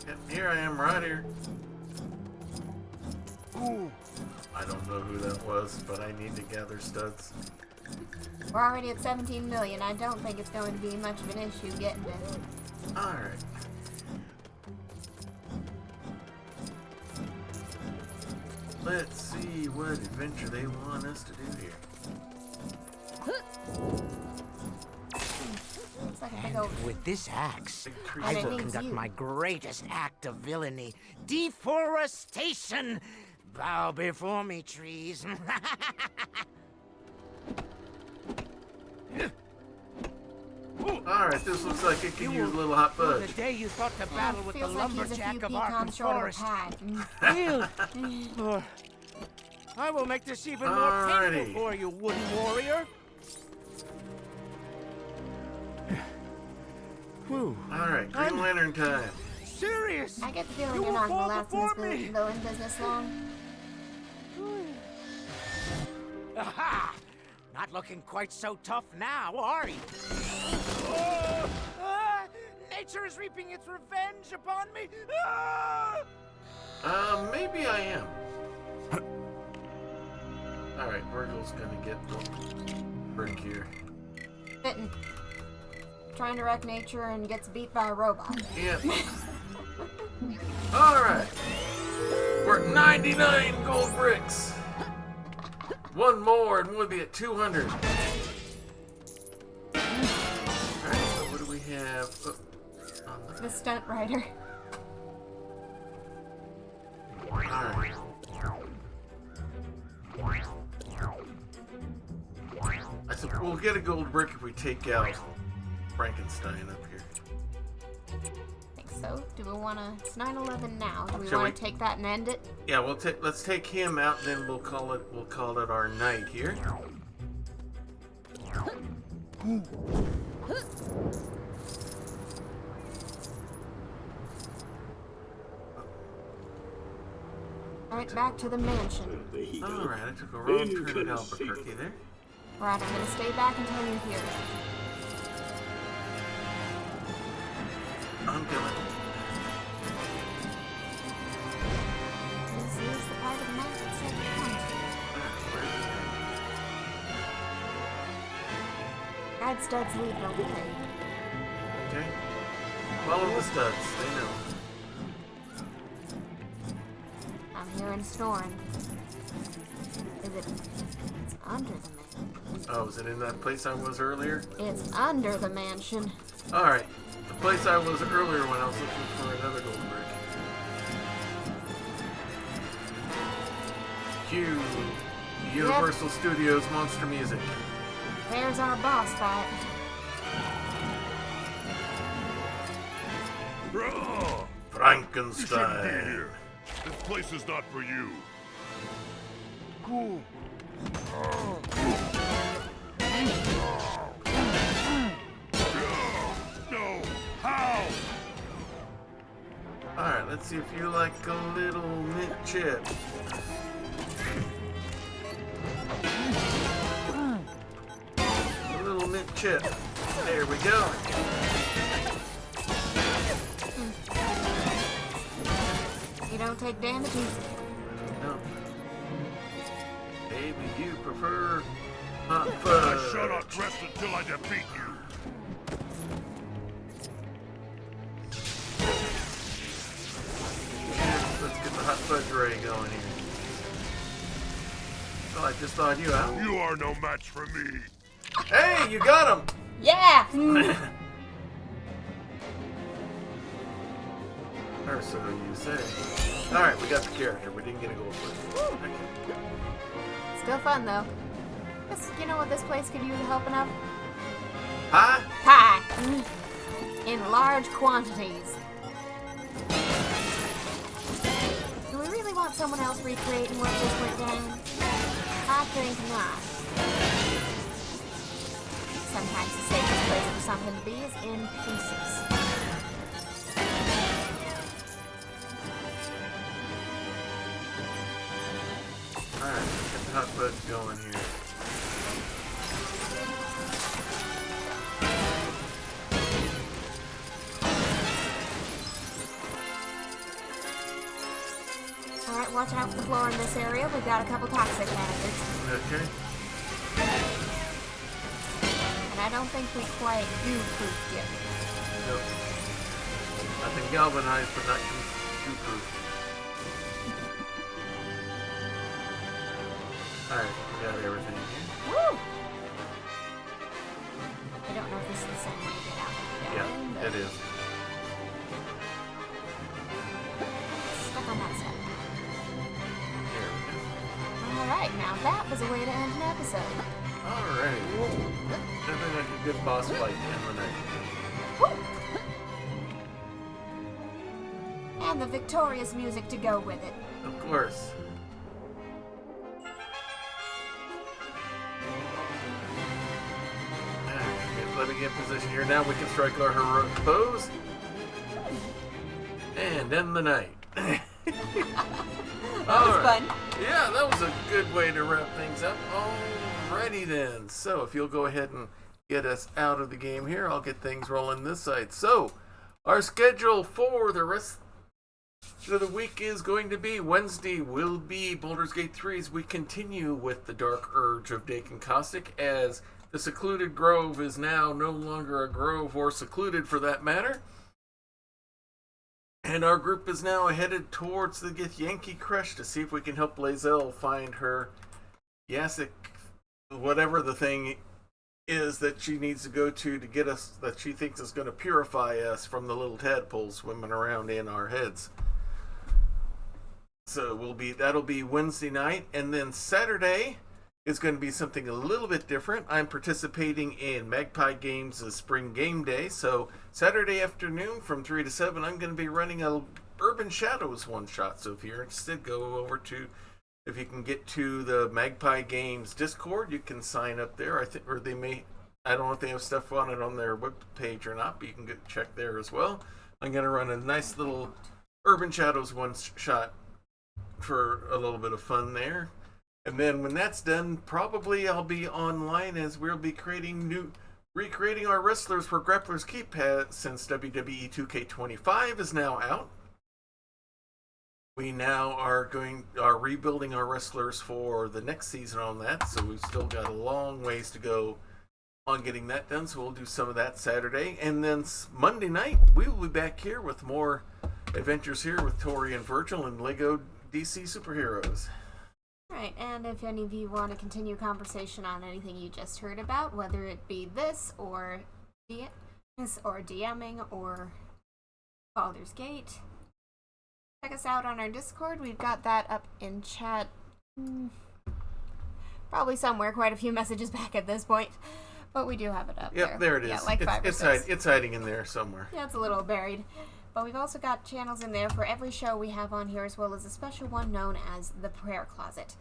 Yep, here I am right here. Ooh. I don't know who that was, but I need to gather studs. We're already at 17 million. I don't think it's going to be much of an issue getting to... Alright. Let's see what adventure they want us to do here. Looks like a big old... With this axe, And I it will needs conduct you. my greatest act of villainy. Deforestation! Bow before me, trees. Alright, this looks like it can use a little hot fudge. The day you thought to battle with the Feels like he's a lumberjack few of pecans Arkham short of a Forest. pie. Yield. I will make this even more Alrighty. painful for you, wooden warrior. Whew. Alright, Green Lantern time. Serious? I get the feeling You you're will not going to fall last in before this me. villain business long. Aha! Not looking quite so tough now, are you? Nature is reaping its revenge upon me. Maybe I am. Alright, Virgil's gonna get the brick here. Fitting. Trying to wreck nature and gets beat by a robot. Yep. Alright. We're at 99 gold bricks. One more and we'll be at 200. Alright, so what do we have? The stunt rider. Alright. I said we'll get a gold brick if we take out Frankenstein up here. Think so. Do we want to... It's 9/11 now. Do we Shall want to take that and end it? Yeah, let's take him out, then we'll call it our night here. Alright, back to the mansion. Alright, I took a wrong turn at Albuquerque there. Right, I'm gonna stay back until you're here. I'm coming. This is the part of the map that said come to. Guide studs lead the way. Okay. Follow the studs, they know. I'm hearing snoring. Is it... It's under the mansion. Oh, is it in that place I was earlier? It's under the mansion. Alright. The place I was earlier when I was looking for another gold brick. Cue Universal Studios monster music. There's our boss fight. Frankenstein. You shouldn't be here. This place is not for you. Ooh. No! let's see if you like a little mint chip. A little mint chip. There we go. You don't take damage easy. No. Maybe you prefer hot fudge. I shall not rest until I defeat you. Let's get the hot fudge ray going here. Well, I just thawed you out. You are no match for me. Hey, you got him! Yeah! Or so you say. Alright, we got the character. We didn't get a gold first. Okay. Still fun, though. You know what this place could use helping of? Pie? Pie! In large quantities. Do we really want someone else recreating what just went down? I think not. Sometimes the safest place for something to be is in pieces. Alright, get the hot fudge going here. Alright, watch out for the floor in this area. We've got a couple toxic hazards. Okay. And I don't think we quite goo-proofed yet. Nope. I've been galvanized, but not goo-proof. Alright, we got everything here. Woo! I don't know if this is the same way to get out. Yeah, it is. Stuck on that step. There we go. Alright, now that was a way to end an episode. Alright. Nothing like a good boss fight to end the night. And the victorious music to go with it. Of course. Let me get in position here. Now we can strike our heroic pose. And end the night. That was fun. Yeah, that was a good way to wrap things up. Alrighty then. So if you'll go ahead and get us out of the game here, I'll get things rolling this side. So our schedule for the rest of the week is going to be Wednesday will be Baldur's Gate 3 as we continue with the Dark Urge of Dakin Caustic, as the secluded grove is now no longer a grove, or secluded for that matter. And our group is now headed towards the Githyanki Crush to see if we can help Lae'zel find her Yasik, whatever the thing is that she needs to go to get us, that she thinks is going to purify us from the little tadpoles swimming around in our heads. So that'll be Wednesday night, and then Saturday is going to be something a little bit different. I'm participating in Magpie Games' Spring Game Day, so Saturday afternoon from 3 to 7, I'm going to be running a Urban Shadows one-shot. So if you're interested, go over to, if you can get to the Magpie Games Discord, you can sign up there. I don't know if they have stuff on it on their web page or not, but you can check there as well. I'm going to run a nice little Urban Shadows one-shot for a little bit of fun there. And then when that's done, probably I'll be online as we'll be recreating our wrestlers for Grappler's Keep since WWE 2K25 is now out. We now are rebuilding our wrestlers for the next season on that, so we've still got a long ways to go on getting that done, so we'll do some of that Saturday. And then Monday night, we will be back here with more adventures here with Tori and Virgil and Lego DC Superheroes. Right, and if any of you want to continue conversation on anything you just heard about, whether it be this or DMing or Baldur's Gate, check us out on our Discord. We've got that up in chat. Probably somewhere, quite a few messages back at this point, but we do have it up there. Yep, there it is. Yeah, like 5 or 6. It's hiding in there somewhere. Yeah, it's a little buried. But we've also got channels in there for every show we have on here, as well as a special one known as the Prayer Closet.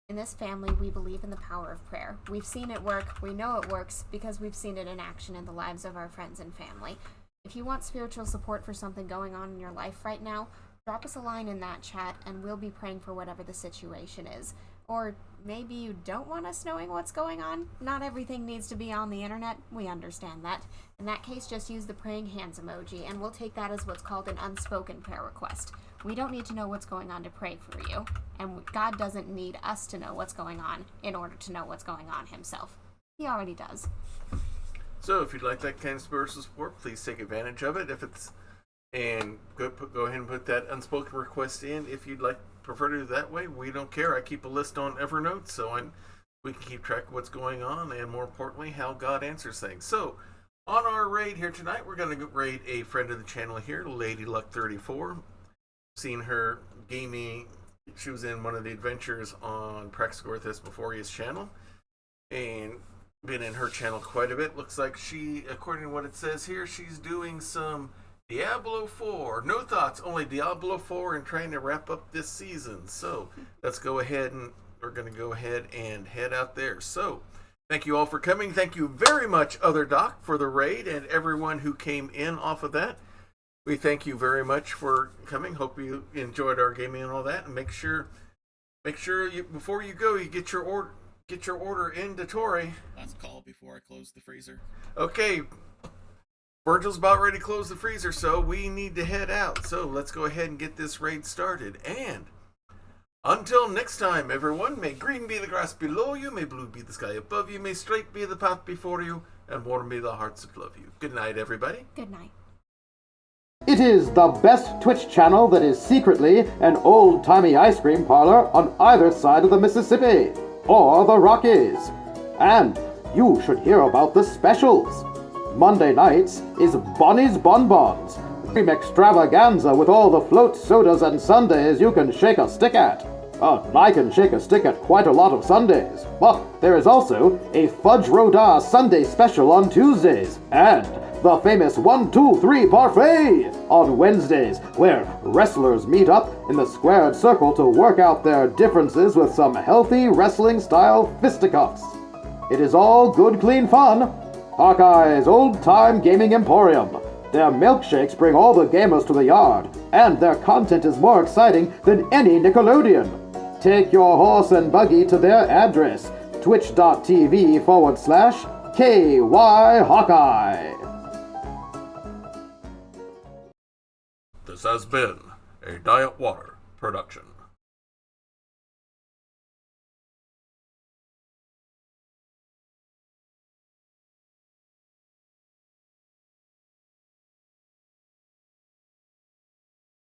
In this family, we believe in the power of prayer. We've seen it work. We know it works because we've seen it in action in the lives of our friends and family. If you want spiritual support for something going on in your life right now, Drop us a line in that chat and we'll be praying for whatever the situation is. Or maybe you don't want us knowing what's going on? Not everything needs to be on the internet. We understand that. In that case, just use the praying hands emoji, and we'll take that as what's called an unspoken prayer request. We don't need to know what's going on to pray for you, and God doesn't need us to know what's going on in order to know what's going on himself. He already does. So if you'd like that kind of spiritual support, please take advantage of it. And go ahead and put that unspoken request in if you'd prefer to do that way. We don't care. I keep a list on Evernote, so we can keep track of what's going on, and more importantly, how God answers things. So on our raid here tonight, we're going to raid a friend of the channel here, Lady Luck 34. Seen her gaming. She was in one of the adventures on Praxagorthus Beforius channel, and been in her channel quite a bit. Looks like she, according to what it says here, she's doing some Diablo 4. No thoughts, only Diablo 4, and trying to wrap up this season. So let's go ahead and we're going to go ahead and head out there. So thank you all for coming. Thank you very much, Other Doc, for the raid, and everyone who came in off of that. We thank you very much for coming. Hope you enjoyed our gaming and all that. And make sure you, before you go, you get your order into Tori. Last call before I close the freezer. Okay. Virgil's about ready to close the freezer, so we need to head out. So let's go ahead and get this raid started. And until next time, everyone, may green be the grass below you, may blue be the sky above you, may straight be the path before you, and warm be the hearts that love you. Good night, everybody. Good night. It is the best Twitch channel that is secretly an old-timey ice cream parlor on either side of the Mississippi, or the Rockies. And you should hear about the specials. Monday nights is Bonnie's Bonbons, cream extravaganza with all the float sodas and sundaes you can shake a stick at. I can shake a stick at quite a lot of Sundays, but there is also a Fudge Rodin Sunday special on Tuesdays, and the famous 1, 2, 3 parfait on Wednesdays, where wrestlers meet up in the squared circle to work out their differences with some healthy wrestling-style fisticuffs. It is all good, clean fun. Hawkeye's old-time gaming emporium. Their milkshakes bring all the gamers to the yard, and their content is more exciting than any Nickelodeon. Take your horse and buggy to their address, twitch.tv/KY Hawkeye. This has been a Diet Water production.